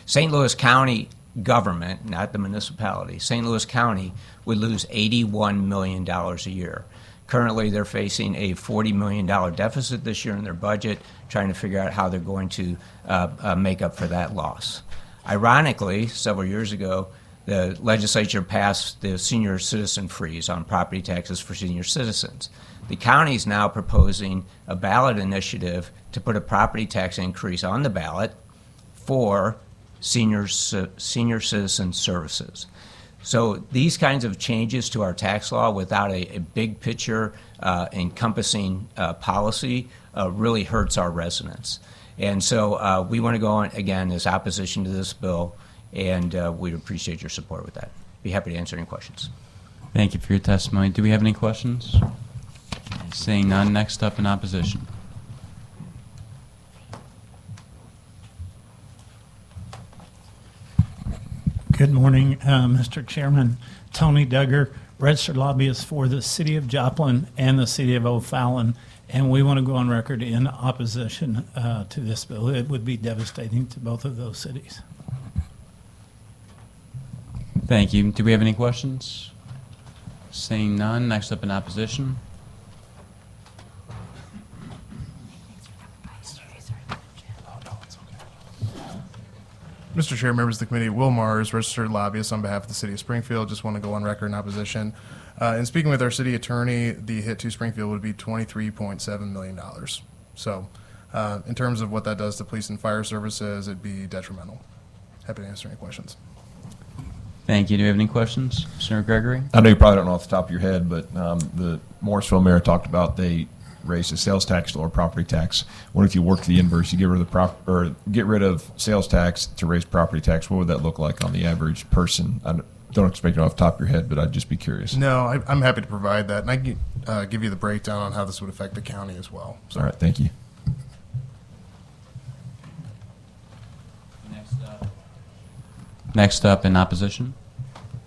St. Louis County government, not the municipality, St. Louis County would lose $81 million a year. Currently, they're facing a $40 million deficit this year in their budget, trying to figure out how they're going to make up for that loss. Ironically, several years ago, the legislature passed the senior citizen freeze on property taxes for senior citizens. The county is now proposing a ballot initiative to put a property tax increase on the ballot for senior citizen services. So these kinds of changes to our tax law without a big picture encompassing policy really hurts our residents. And so we want to go on, again, as opposition to this bill, and we'd appreciate your support with that. Be happy to answer any questions. Thank you for your testimony. Do we have any questions? Seeing none, next up in opposition. Good morning, Mr. Chairman. Tony Duggar, registered lobbyist for the City of Joplin and the City of O'Fallon, and we want to go on record in opposition to this bill. It would be devastating to both of those cities. Thank you. Do we have any questions? Seeing none, next up in opposition. Mr. Chair, members of the committee, Will Mars, registered lobbyist on behalf of the City of Springfield. Just want to go on record in opposition. In speaking with our city attorney, the hit to Springfield would be $23.7 million. So in terms of what that does to police and fire services, it'd be detrimental. Happy to answer any questions. Thank you. Do we have any questions? Senator Gregory? I know you probably don't know off the top of your head, but the Morrisville mayor talked about they raised the sales tax, lower property tax. What if you work the inverse? You get rid of sales tax to raise property tax. What would that look like on the average person? I don't expect it off the top of your head, but I'd just be curious. No, I'm happy to provide that, and I can give you the breakdown on how this would affect the county as well. So. All right, thank you. Next up in opposition.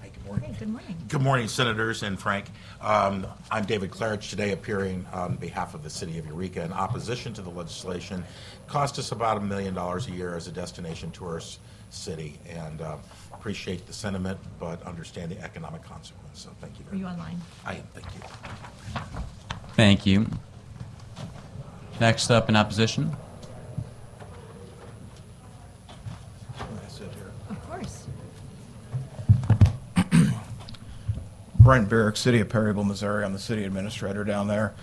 Hi, good morning. Hey, good morning. Good morning, Senators and Frank. I'm David Clarich, today appearing on behalf of the City of Eureka in opposition to the legislation. Cost us about $1 million a year as a destination tourist city, and appreciate the sentiment, but understand the economic consequence. So thank you very much. Are you online? I am, thank you. Thank you. Next up in opposition. Of course. Brent Barrick, City of Perryville, Missouri. I'm the city administrator down there.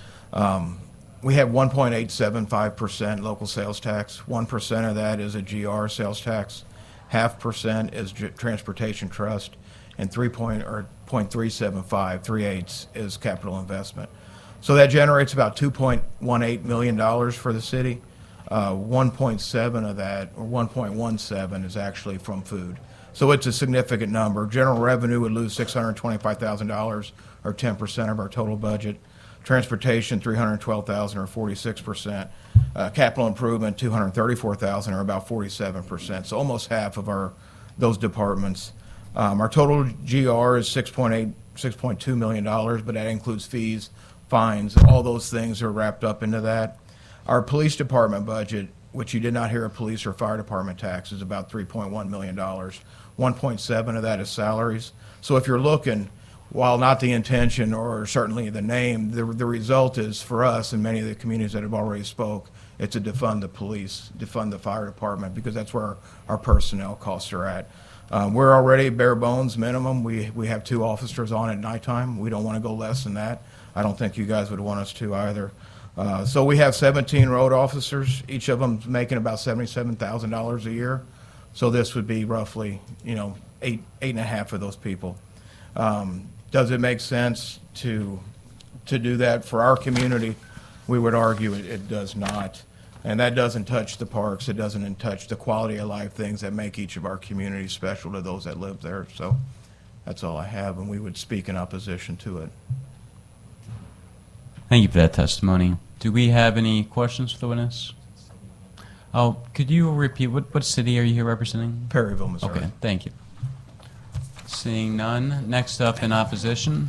We have 1.875% local sales tax. 1% of that is a GR sales tax. 0.5% is transportation trust, and 0.375 is capital investment. So that generates about $2.18 million for the city. 1.7 of that, or 1.17, is actually from food. So it's a significant number. General revenue would lose $625,000, or 10% of our total budget. Transportation, $312,000, or 46%. Capital improvement, $234,000, or about 47%. So almost half of those departments. Our total GR is $6.2 million, but that includes fees, fines, all those things are wrapped up into that. Our police department budget, which you did not hear of police or fire department tax, is about $3.1 million. 1.7 of that is salaries. So if you're looking, while not the intention or certainly the name, the result is for us and many of the communities that have already spoke, it's to defund the police, defund the fire department, because that's where our personnel costs are at. We're already bare bones minimum. We have 2 officers on at nighttime. We don't want to go less than that. I don't think you guys would want us to either. So we have 17 road officers. Each of them making about $77,000 a year. So this would be roughly, eight and a half of those people. Does it make sense to do that for our community? we would argue it does not. And that doesn't touch the parks, it doesn't touch the quality of life things that make each of our communities special to those that live there. So that's all I have, and we would speak in opposition to it. Thank you for that testimony. Do we have any questions for the witness? Oh, could you repeat, what city are you here representing? Perryville, Missouri. Okay, thank you. Seeing none, next up in opposition.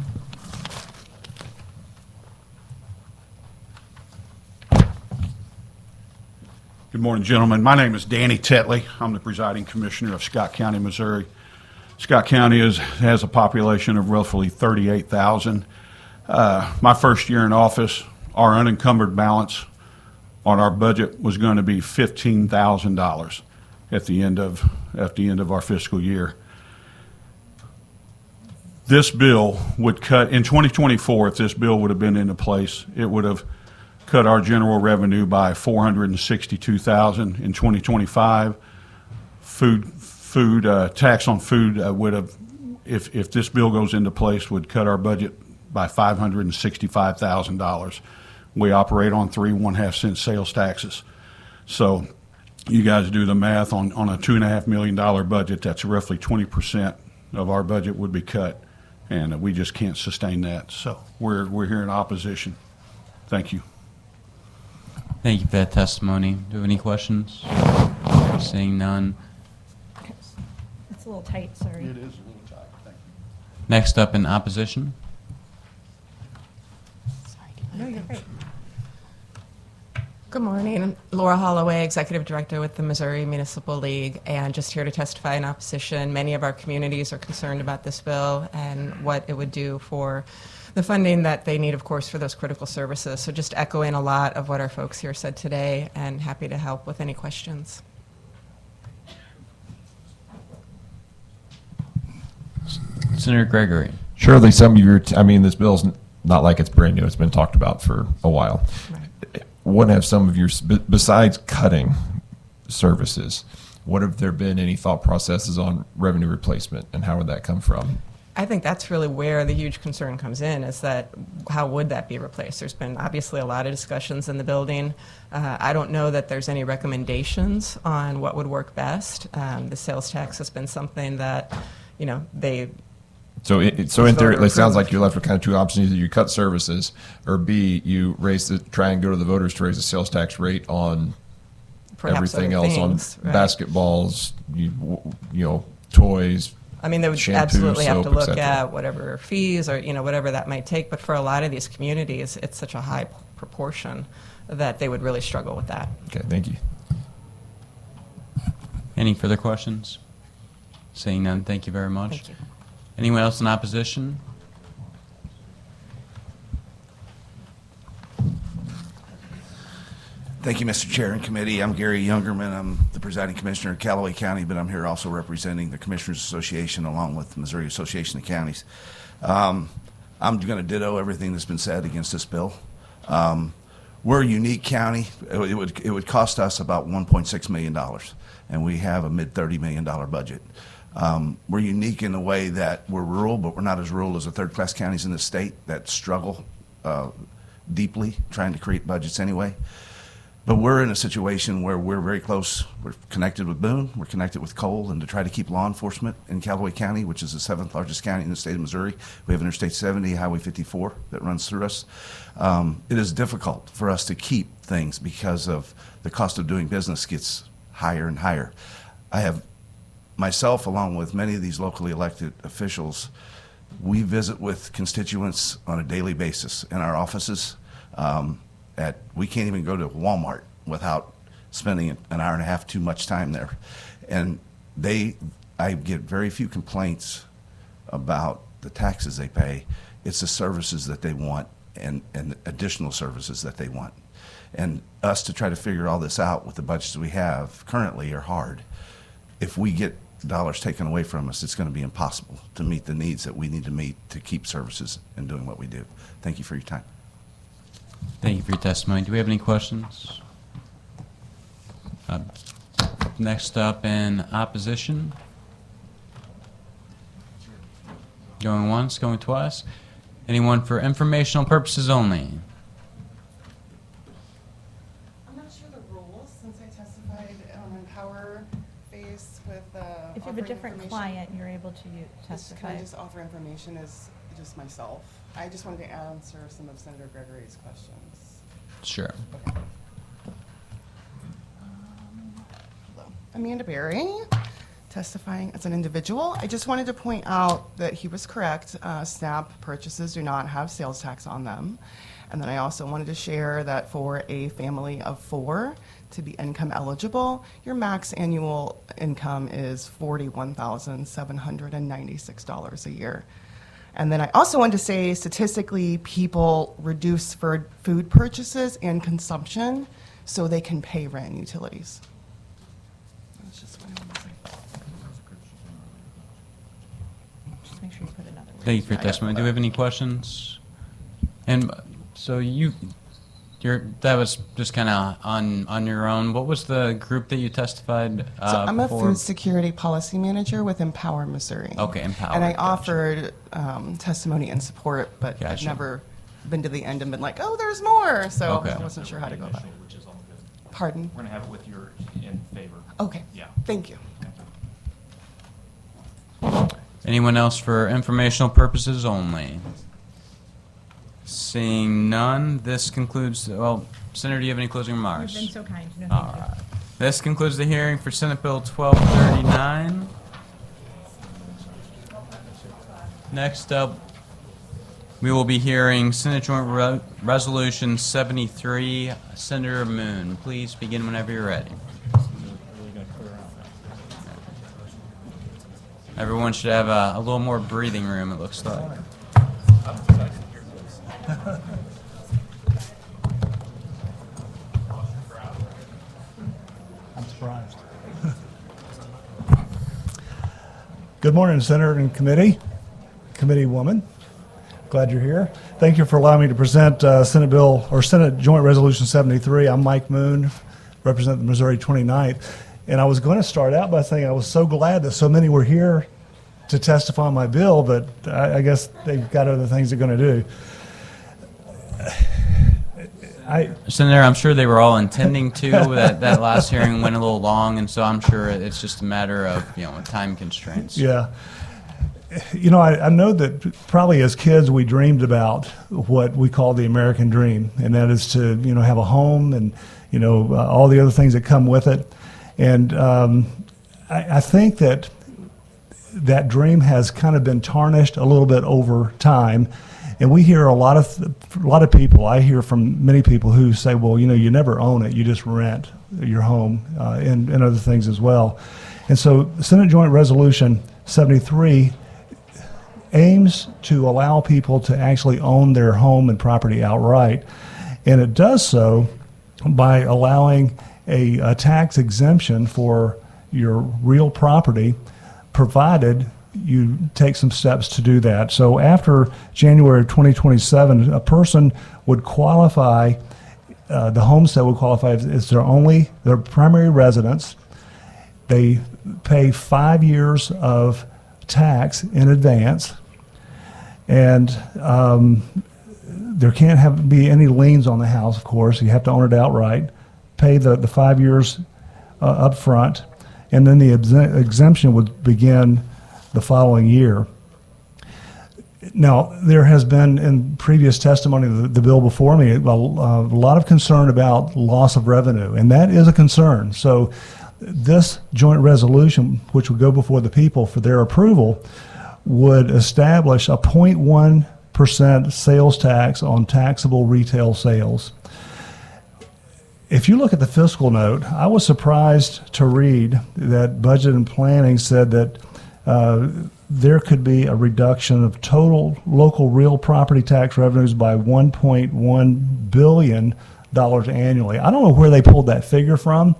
Good morning, gentlemen. My name is Danny Tetley. I'm the presiding commissioner of Scott County, Missouri. Scott County has a population of roughly 38,000. My first year in office, our unencumbered balance on our budget was going to be $15,000 at the end of our fiscal year. This bill would cut in 2024. If this bill would have been into place, it would have cut our general revenue by $462,000 in 2025. Tax on food would have, if this bill goes into place, would cut our budget by $565,000. We operate on 3 1/2-cent sales taxes. So you guys do the math on a $2.5 million budget, that's roughly 20% of our budget would be cut, and we just can't sustain that. So we're here in opposition. Thank you. Thank you for that testimony. Do you have any questions? Seeing none. It's a little tight, sorry. It is a little tight. Thank you. Next up in opposition. No, you're great. Good morning. I'm Laura Holloway, Executive Director with the Missouri Municipal League, and just here to testify in opposition. Many of our communities are concerned about this bill and what it would do for the funding that they need, of course, for those critical services. So just echoing a lot of what our folks here said today, and happy to help with any questions. Senator Gregory. Surely some of your, this bill's not like it's brand new. It's been talked about for a while. Right. What have some of your, besides cutting services, what have there been any thought processes on revenue replacement, and how would that come from? I think that's really where the huge concern comes in, is that how would that be replaced? There's been obviously a lot of discussions in the building. I don't know that there's any recommendations on what would work best. The sales tax has been something that, they... So in theory, it sounds like you're left with kind of two options: either you cut services, or B, you try and go to the voters to raise the sales tax rate on Perhaps everything other else, things, on right. basketballs, toys. They would shampoo, absolutely have to soap, look et cetera. at whatever fees or, whatever that might take. But for a lot of these communities, it's such a high proportion that they would really struggle with that. Okay, thank you. Any further questions? Seeing none, thank you very much. Thank you. Anyone else in opposition? Thank you, Mr. Chair and Committee. I'm Gary Youngerman. I'm the presiding commissioner of Callaway County, but I'm here also representing the Commissioners Association along with the Missouri Association of Counties. I'm going to ditto everything that's been said against this bill. We're a unique county. It would cost us about $1.6 million, and we have a mid-$30 million budget. We're unique in the way that we're rural, but we're not as rural as the third-class counties in the state that struggle deeply trying to create budgets anyway. But we're in a situation where we're very close. We're connected with Boone, we're connected with Cole, and to try to keep law enforcement in Callaway County, which is the 7th largest county in the state of Missouri. We have Interstate 70, Highway 54 that runs through us. It is difficult for us to keep things because of the cost of doing business gets higher and higher. I have myself, along with many of these locally elected officials, we visit with constituents on a daily basis in our offices. We can't even go to Walmart without spending an hour and a half too much time there. And I get very few complaints about the taxes they pay. It's the services that they want and additional services that they want. And us to try to figure all this out with the budgets we have currently are hard. If we get dollars taken away from us, it's going to be impossible to meet the needs that we need to meet to keep services and doing what we do. Thank you for your time. Thank you for your testimony. Do we have any questions? Next up in opposition. Going once, going twice. Anyone for informational purposes only? not sure the rules since I testified on Empower face with If you have a different client, you're able to Can testify. I just offer information as just myself? I just wanted to answer some of Senator Gregory's questions. Sure. Amanda Berry, testifying as an individual. I just wanted to point out that he was correct. SNAP purchases do not have sales tax on them. And then I also wanted to share that for a family of 4 to be income eligible, your max annual income is $41,796 a year. And then I also wanted to say statistically, people reduce for food purchases and consumption so they can pay rent and utilities. That's just what I wanted to say. Just make sure you put another word. Thank you for your testimony. Do we have any questions? And so that was just kind of on your own. What was the group that you testified So I'm a for? food security policy manager with Empower Missouri. Okay, Empower, And I gotcha. offered testimony and support, but I've Gotcha. never been to the end and been like, oh, there's more. So Okay. I wasn't sure how to go about it. Which is all good. Pardon? We're going to have it with your in favor. Okay. Yeah. Thank you. Anyone else for informational purposes only? Seeing none, this concludes, well, Senator, do you have any closing remarks? You've been so kind. No, All thank you. right. This concludes the hearing for Senate Bill 1239. Next up, we will be hearing Senate Joint Resolution 73. Senator Moon, please begin whenever you're ready. Everyone should have a little more breathing room, it looks like. I'm surprised. Good morning, Senator and committee woman. Glad you're here. Thank you for allowing me to present Senate Joint Resolution 73. I'm Mike Moon, represent the Missouri 29th. And I was going to start out by saying I was so glad that so many were here to testify on my bill, but I guess they've got other things they're going to do. Senator, I'm sure they were all intending to. That last hearing went a little long, and so I'm sure it's just a matter of time constraints. Yeah. I know that probably as kids we dreamed about what we call the American dream, and that is to have a home and all the other things that come with it. And I think that dream has kind of been tarnished a little bit over time. And we hear a lot of people. I hear from many people who say, "Well, you never own it; you just rent your home," and other things as well. And so, Senate Joint Resolution 73 aims to allow people to actually own their home and property outright, and it does so by allowing a tax exemption for your real property, provided you take some steps to do that. So after January of 2027, a person would qualify, the homestead would qualify as their primary residence. They pay 5 years of tax in advance, and there can't be any liens on the house, of course. You have to own it outright, pay the 5 years up front, and then the exemption would begin the following year. Now, there has been in previous testimony of the bill before me a lot of concern about loss of revenue, and that is a concern. So this joint resolution, which would go before the people for their approval, would establish a 0.1% sales tax on taxable retail sales. If you look at the fiscal note, I was surprised to read that Budget and Planning said that there could be a reduction of total local real property tax revenues by $1.1 billion annually. I don't know where they pulled that figure from,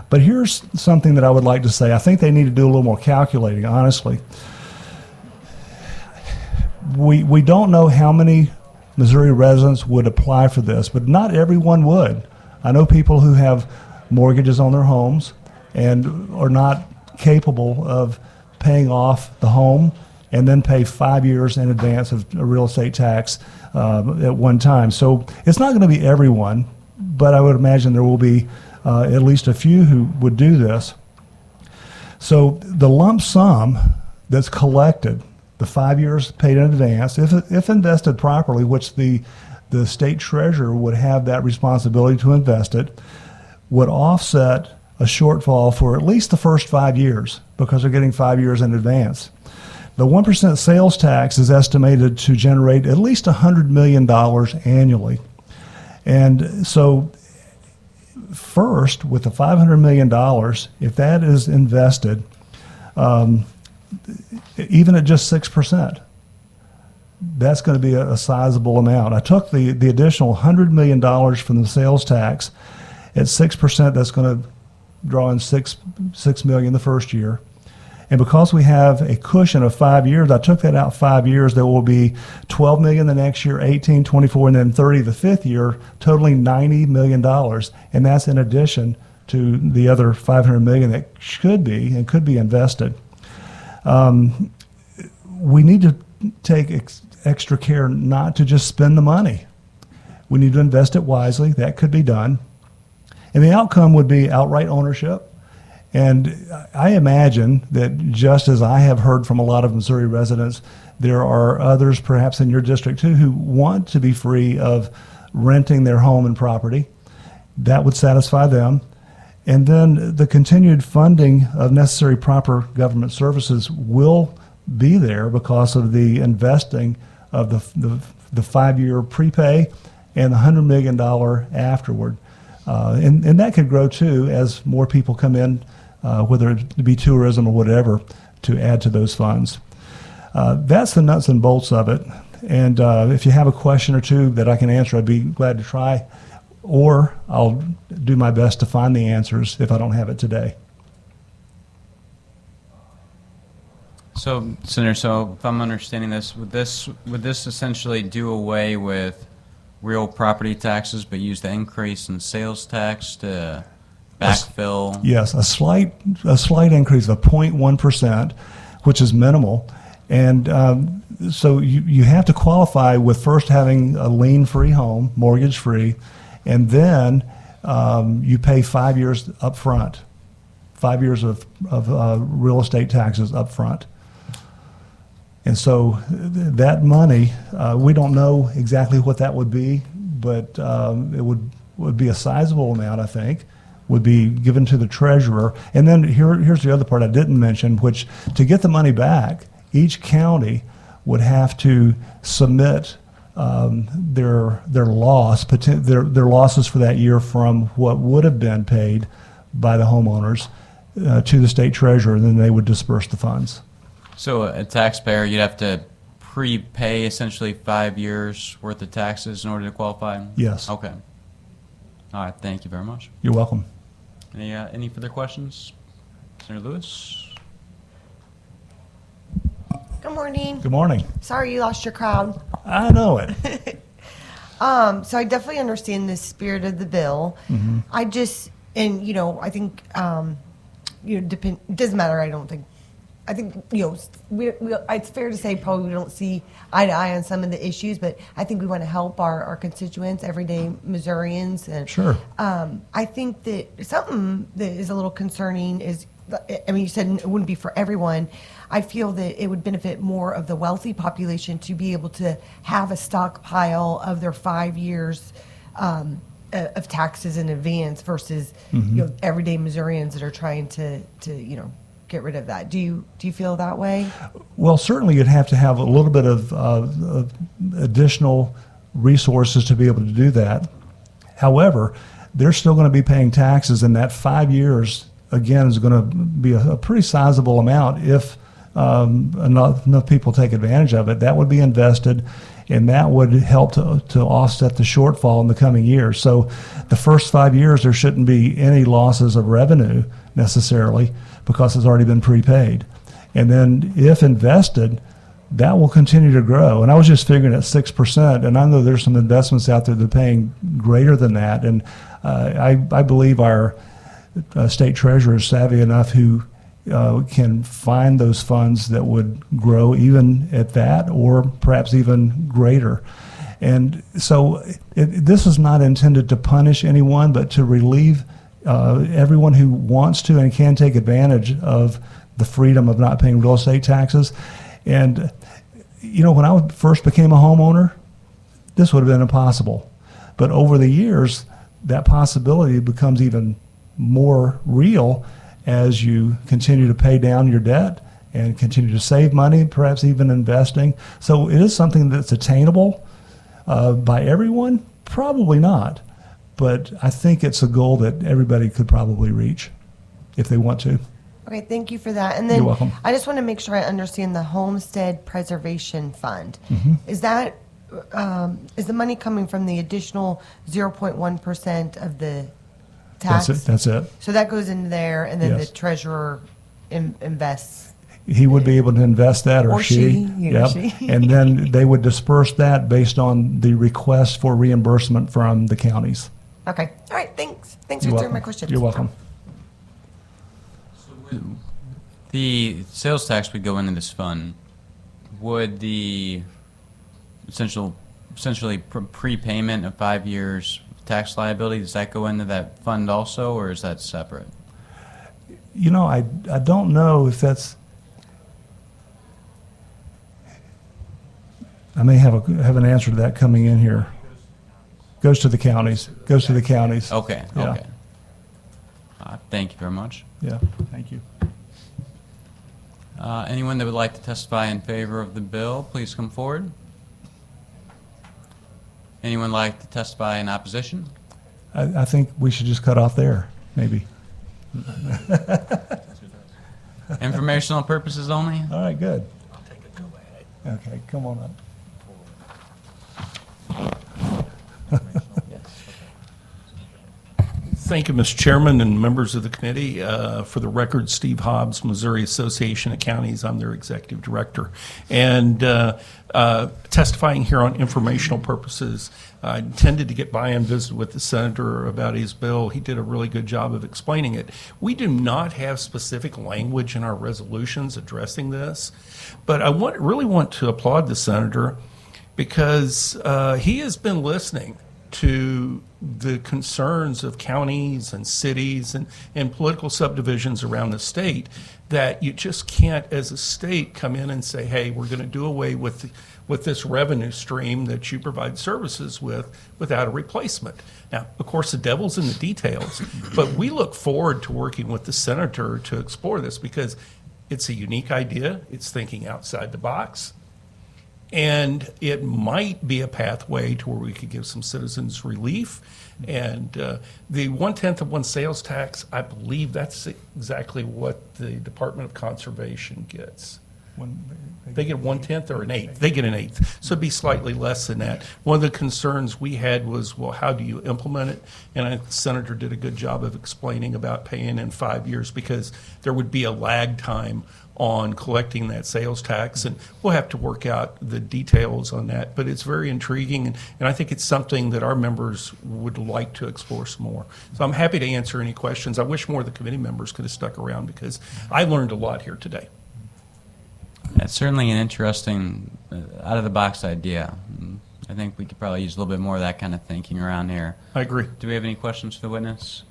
but here's something that I would like to say. I think they need to do a little more calculating, honestly. We don't know how many Missouri residents would apply for this, but not everyone would. I know people who have mortgages on their homes and are not capable of paying off the home and then pay 5 years in advance of a real estate tax at one time. So it's not going to be everyone, but I would imagine there will be at least a few who would do this. So the lump sum that's collected, the 5 years paid in advance, if invested properly, which the state treasurer would have that responsibility to invest it, would offset a shortfall for at least the first 5 years because they're getting 5 years in advance. The 1% sales tax is estimated to generate at least $100 million annually. And so first, with the $500 million, if that is invested, even at just 6%, that's going to be a sizable amount. I took the additional $100 million from the sales tax. At 6%, that's going to draw in $6 million the first year. And because we have a cushion of 5 years, I took that out 5 years. There will be $12 million the next year, 18, 24, and then 30 the fifth year, totaling $90 million. And that's in addition to the other $500 million that should be and could be invested. We need to take extra care not to just spend the money. We need to invest it wisely. That could be done. And the outcome would be outright ownership. And I imagine that just as I have heard from a lot of Missouri residents, there are others perhaps in your district too who want to be free of renting their home and property. That would satisfy them. And then the continued funding of necessary proper government services will be there because of the investing of the 5 year prepay and the $100 million afterward. And that could grow too as more people come in, whether it be tourism or whatever, to add to those funds. That's the nuts and bolts of it. And if you have a question or two that I can answer, I'd be glad to try, or I'll do my best to find the answers if I don't have it today. So, Senator, so if I'm understanding this, would this essentially do away with real property taxes, but use the increase in sales tax to backfill? Yes, a slight increase of 0.1%, which is minimal. And so you have to qualify with first having a lien-free home, mortgage-free, and then you pay 5 years up front, 5 years of real estate taxes up front. And so that money, we don't know exactly what that would be, but it would be a sizable amount, I think, would be given to the treasurer. And then here's the other part I didn't mention, which to get the money back, each county would have to submit their losses for that year from what would have been paid by the homeowners to the state treasurer, and then they would disperse the funds. So a taxpayer, you'd have to prepay essentially 5 years worth of taxes in order to qualify? Yes. Okay. All right. Thank you very much. You're welcome. Any further questions? Senator Lewis? Good morning. Good morning. Sorry you lost your crowd. I know it. So I definitely understand the spirit of the bill. Mm-hmm. I just, and I think, it doesn't matter. I think, it's fair to say probably we don't see eye to eye on some of the issues, but I think we want to help our constituents, everyday Missourians. And, Sure. I think that something that is a little concerning is, you said it wouldn't be for everyone. I feel that it would benefit more of the wealthy population to be able to have a stockpile of their 5 years of taxes in advance versus everyday Missourians that are trying to get rid of that. Do you feel that way? Well, certainly you'd have to have a little bit of additional resources to be able to do that. However, they're still going to be paying taxes, and that 5 years, again, is going to be a pretty sizable amount if enough people take advantage of it. That would be invested, and that would help to offset the shortfall in the coming years. So the first 5 years, there shouldn't be any losses of revenue necessarily because it's already been prepaid. And then if invested, that will continue to grow. And I was just figuring at 6%, and I know there's some investments out there that are paying greater than that. And I believe our state treasurer is savvy enough who can find those funds that would grow even at that or perhaps even greater. And so this is not intended to punish anyone, but to relieve everyone who wants to and can take advantage of the freedom of not paying real estate taxes. And, you know, when I first became a homeowner, this would have been impossible. But over the years, that possibility becomes even more real as you continue to pay down your debt and continue to save money, perhaps even investing. So it is something that's attainable by everyone? Probably not. But I think it's a goal that everybody could probably reach if they want to. Okay, thank you for that. And then You're welcome. I just want to make sure I understand the Homestead Preservation Fund. Is that is the money coming from the additional 0.1% of the tax? That's it. So that goes into there, and then Yes. the treasurer invests. He would be able to invest that, or, Or she, he or Yep. she. And then they would disperse that based on the request for reimbursement from the counties. Okay. All right. Thanks. Thanks for You're answering welcome. my questions. You're welcome. The sales tax would go into this fund. Would the essentially prepayment of 5 years tax liability, does that go into that fund also, or is that separate? You know, I don't know if that's. I may have an answer to that coming in here. Goes to the counties. Goes to the counties. Okay, Yeah. okay. Thank you very much. Yeah. Thank you. Anyone that would like to testify in favor of the bill, please come forward. Anyone like to testify in opposition? I think we should just cut off there, maybe. Informational purposes only? All right, good. Okay, come on up. Thank you, Mr. Chairman and members of the committee. For the record, Steve Hobbs, Missouri Association of Counties. I'm their executive director. And testifying here on informational purposes, I intended to get by and visit with the senator about his bill. He did a really good job of explaining it. We do not have specific language in our resolutions addressing this, but I really want to applaud the senator because he has been listening to the concerns of counties and cities and political subdivisions around the state, that you just can't, as a state, come in and say, hey, we're going to do away with this revenue stream that you provide services with without a replacement. Now, of course, the devil's in the details, but we look forward to working with the senator to explore this because it's a unique idea. It's thinking outside the box. And it might be a pathway to where we could give some citizens relief. And the 1/10 of one sales tax, I believe that's exactly what the Department of Conservation gets. They get 1/10 or an eighth. They get an eighth. So it'd be slightly less than that. One of the concerns we had was, well, how do you implement it? And I think the senator did a good job of explaining about paying in 5 years because there would be a lag time on collecting that sales tax, and we'll have to work out the details on that. But it's very intriguing, and I think it's something that our members would like to explore some more. So I'm happy to answer any questions. I wish more of the committee members could have stuck around because I learned a lot here today. That's certainly an interesting, out-of-the-box idea. I think we could probably use a little bit more of that kind of thinking around here. I agree. Do we have any questions for the witness?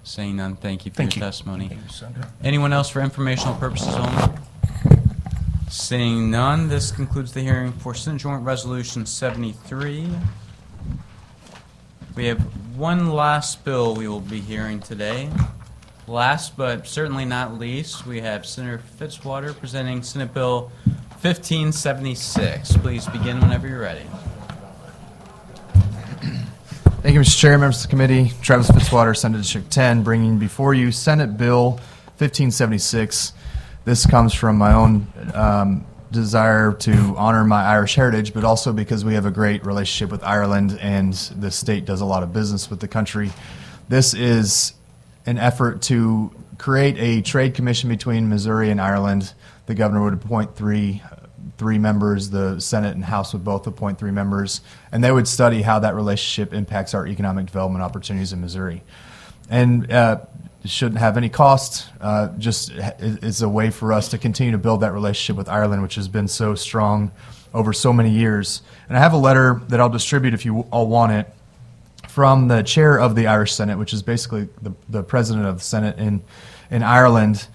Seeing none, thank you for your testimony. Thank you, Senator. Anyone else for informational purposes only? Seeing none, this concludes the hearing for Senate Joint Resolution 73. We have one last bill we will be hearing today. Last but certainly not least, we have Senator Fitzwater presenting Senate Bill 1576. Please begin whenever you're ready. Thank you, Mr. Chair, members of the committee. Travis Fitzwater, Senate District 10, bringing before you Senate Bill 1576. This comes from my own desire to honor my Irish heritage, but also because we have a great relationship with Ireland and the state does a lot of business with the country. This is an effort to create a trade commission between Missouri and Ireland. The governor would appoint three members, the Senate and House would both appoint 3 members, and they would study how that relationship impacts our economic development opportunities in Missouri. And it shouldn't have any cost, just it's a way for us to continue to build that relationship with Ireland, which has been so strong over so many years. And I have a letter that I'll distribute if you all want it, from the chair of the Irish Senate, which is basically the president of the Senate in Ireland.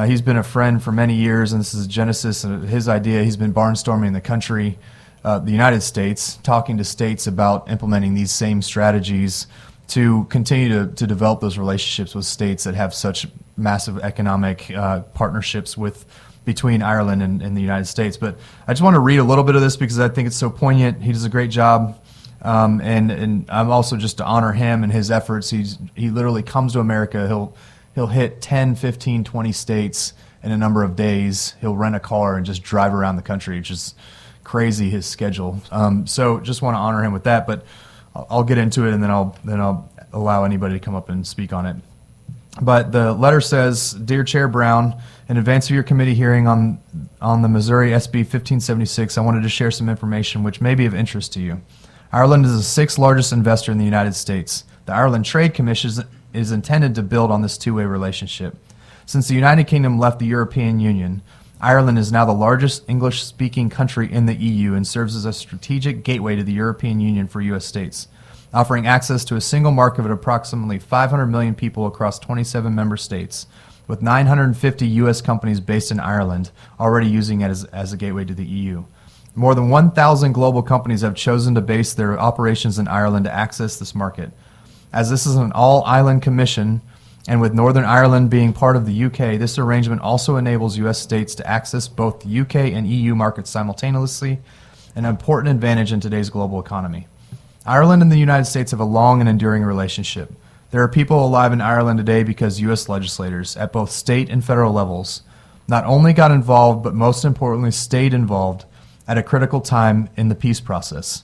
He's been a friend for many years, and this is a genesis of his idea. He's been barnstorming the country, the United States, talking to states about implementing these same strategies to continue to develop those relationships with states that have such massive economic partnerships between Ireland and the United States. But I just want to read a little bit of this because I think it's so poignant. He does a great job. And I'm also, just to honor him and his efforts, he literally comes to America. He'll hit 10, 15, 20 states in a number of days. He'll rent a car and just drive around the country, which is crazy, his schedule. So just want to honor him with that, but I'll get into it and then I'll allow anybody to come up and speak on it. But the letter says, "Dear Chair Brown, in advance of your committee hearing on the Missouri SB1576, I wanted to share some information which may be of interest to you. Ireland is the sixth largest investor in the United States. The Ireland Trade Commission is intended to build on this two-way relationship. Since the United Kingdom left the European Union, Ireland is now the largest English-speaking country in the EU and serves as a strategic gateway to the European Union for U.S. states, offering access to a single market of approximately 500 million people across 27 member states, with 950 U.S. companies based in Ireland already using it as a gateway to the EU. More than 1,000 global companies have chosen to base their operations in Ireland to access this market. As this is an all-island commission, and with Northern Ireland being part of the UK, this arrangement also enables U.S. states to access both the UK and EU markets simultaneously, an important advantage in today's global economy. Ireland and the United States have a long and enduring relationship. There are people alive in Ireland today because U.S. legislators at both state and federal levels not only got involved, but most importantly stayed involved at a critical time in the peace process.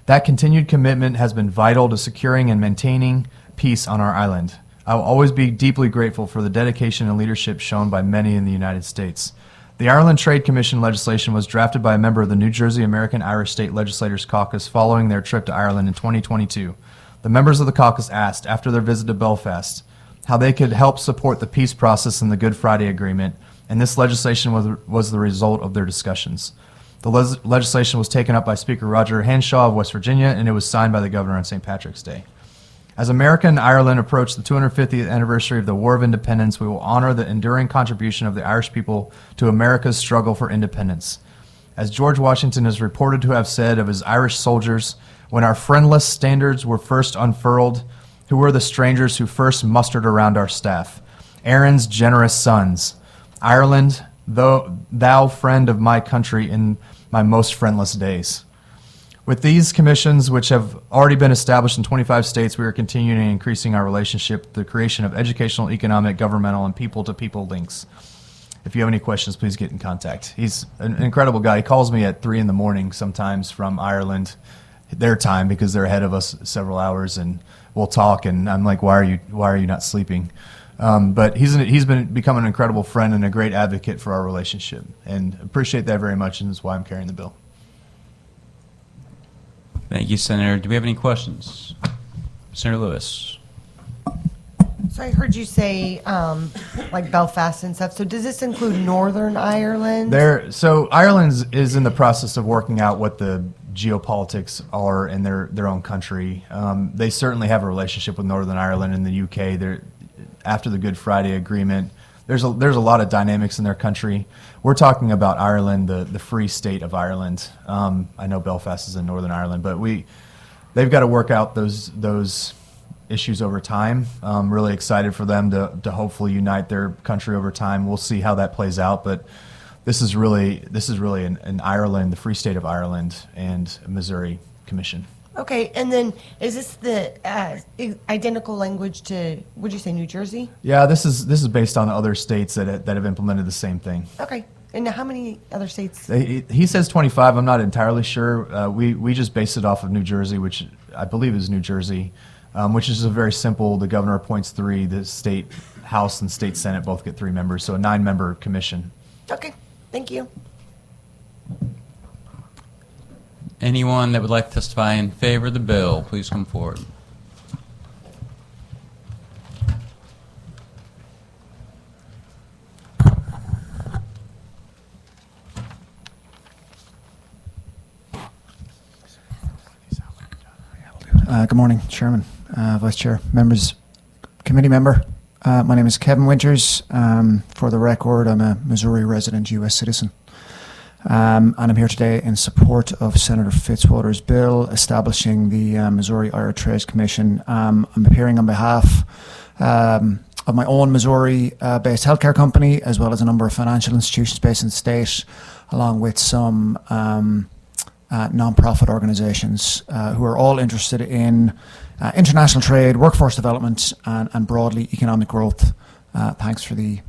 That continued commitment has been vital to securing and maintaining peace on our island. I will always be deeply grateful for the dedication and leadership shown by many in the United States. The Ireland Trade Commission legislation was drafted by a member of the New Jersey American Irish State Legislators Caucus following their trip to Ireland in 2022. The members of the caucus asked, after their visit to Belfast, how they could help support the peace process and the Good Friday Agreement, and this legislation was the result of their discussions. The legislation was taken up by Speaker Roger Hanshaw of West Virginia, and it was signed by the governor on St. Patrick's Day. As America and Ireland approach the 250th anniversary of the War of Independence, we will honor the enduring contribution of the Irish people to America's struggle for independence. As George Washington is reported to have said of his Irish soldiers, when our friendless standards were first unfurled, who were the strangers who first mustered around our staff? Erin's generous sons. Ireland, thou friend of my country in my most friendless days. With these commissions, which have already been established in 25 states, we are continuing and increasing our relationship, the creation of educational, economic, governmental, and people-to-people links. If you have any questions, please get in contact. He's an incredible guy. He calls me at 3 in the morning sometimes from Ireland, their time, because they're ahead of us several hours, and we'll talk, and I'm like, why are you not sleeping? But he's become an incredible friend and a great advocate for our relationship, and appreciate that very much, and that's why I'm carrying the bill. Thank you, Senator. Do we have any questions? Senator Lewis. So I heard you say like Belfast and stuff. So does this include Northern Ireland? So Ireland is in the process of working out what the geopolitics are in their own country. They certainly have a relationship with Northern Ireland and the UK. After the Good Friday Agreement, there's a lot of dynamics in their country. We're talking about Ireland, the free state of Ireland. I know Belfast is in Northern Ireland, but they've got to work out those issues over time. I'm really excited for them to hopefully unite their country over time. We'll see how that plays out, but this is really an Ireland, the free state of Ireland, and Missouri commission. Okay, and then is this the identical language to, would you say New Jersey? Yeah, this is based on other states that have implemented the same thing. Okay, and how many other states? He says 25. I'm not entirely sure. We just based it off of New Jersey, which I believe is New Jersey, which is a very simple. The governor appoints 3. The state House and state Senate both get 3 members, so a 9-member commission. Okay, thank you. Anyone that would like to testify in favor of the bill, please come forward. Good morning, Chairman, Vice Chair, members, committee member. My name is Kevin Winters. For the record, I'm a Missouri resident U.S. citizen. And I'm here today in support of Senator Fitzwater's bill establishing the Missouri Ira Trade Commission. I'm appearing on behalf of my own Missouri-based healthcare company, as well as a number of financial institutions based in the state, along with some non-profit organizations who are all interested in international trade, workforce development, and broadly economic growth. Thanks for the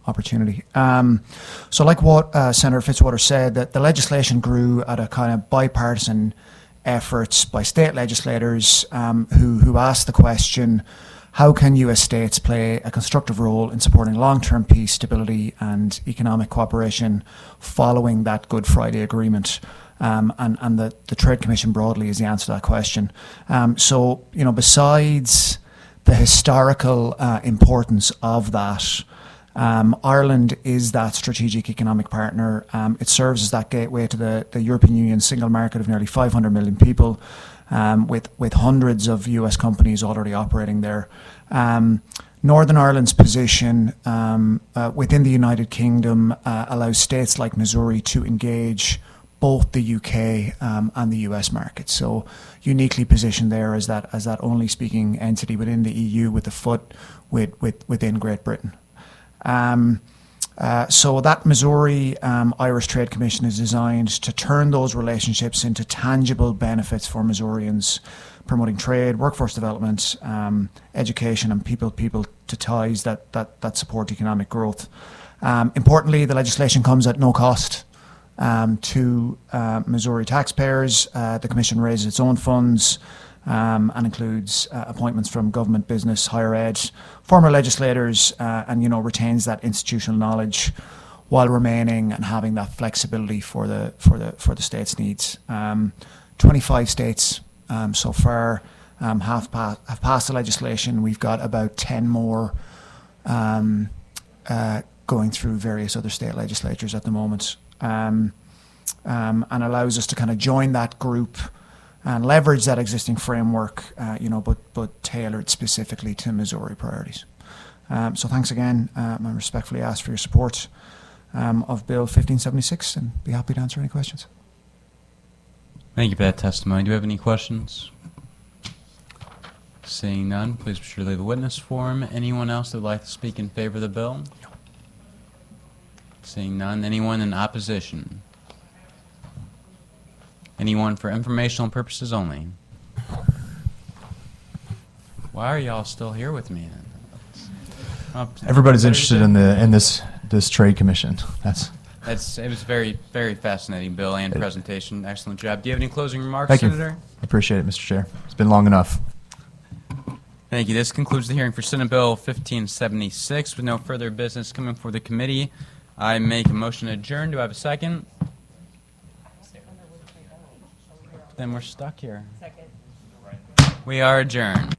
opportunity. So like what Senator Fitzwater said, that the legislation grew at a kind of bipartisan efforts by state legislators who asked the question, how can U.S. states play a constructive role in supporting long-term peace, stability, and economic cooperation following that Good Friday Agreement? And the Trade Commission broadly is the answer to that question. So, you know, besides the historical importance of that, Ireland is that strategic economic partner. It serves as that gateway to the European Union single market of nearly 500 million people, with hundreds of US companies already operating there. Northern Ireland's position within the United Kingdom allows states like Missouri to engage both the UK and the US market. So uniquely positioned there as that only speaking entity within the EU with a foot within Great Britain. So that Missouri Irish Trade Commission is designed to turn those relationships into tangible benefits for Missourians, promoting trade, workforce development, education, and people to ties that support economic growth. Importantly, the legislation comes at no cost to Missouri taxpayers. The Commission raises its own funds and includes appointments from government, business, higher ed, former legislators, and retains that institutional knowledge while remaining and having that flexibility for the state's needs. 25 states so far have passed the legislation. We've got about 10 more going through various other state legislatures at the moment. And allows us to kind of join that group and leverage that existing framework, but tailored specifically to Missouri priorities. So thanks again. I respectfully ask for your support of Bill 1576 and be happy to answer any questions. Thank you for that testimony. Do we have any questions? Seeing none, please be sure to leave a witness form. Anyone else that would like to speak in favor of the bill? Seeing none. Anyone in opposition? Anyone for informational purposes only? Why are y'all still here with me? Everybody's interested in this trade commission. It was very, very fascinating bill and presentation. Excellent job. Do you have any closing remarks, Thank Senator? you. I appreciate it, Mr. Chair. It's been long enough. Thank you. This concludes the hearing for Senate Bill 1576. With no further business coming before the committee, I make a motion to adjourn. Do I have a second? Then we're stuck here. Second. We are adjourned.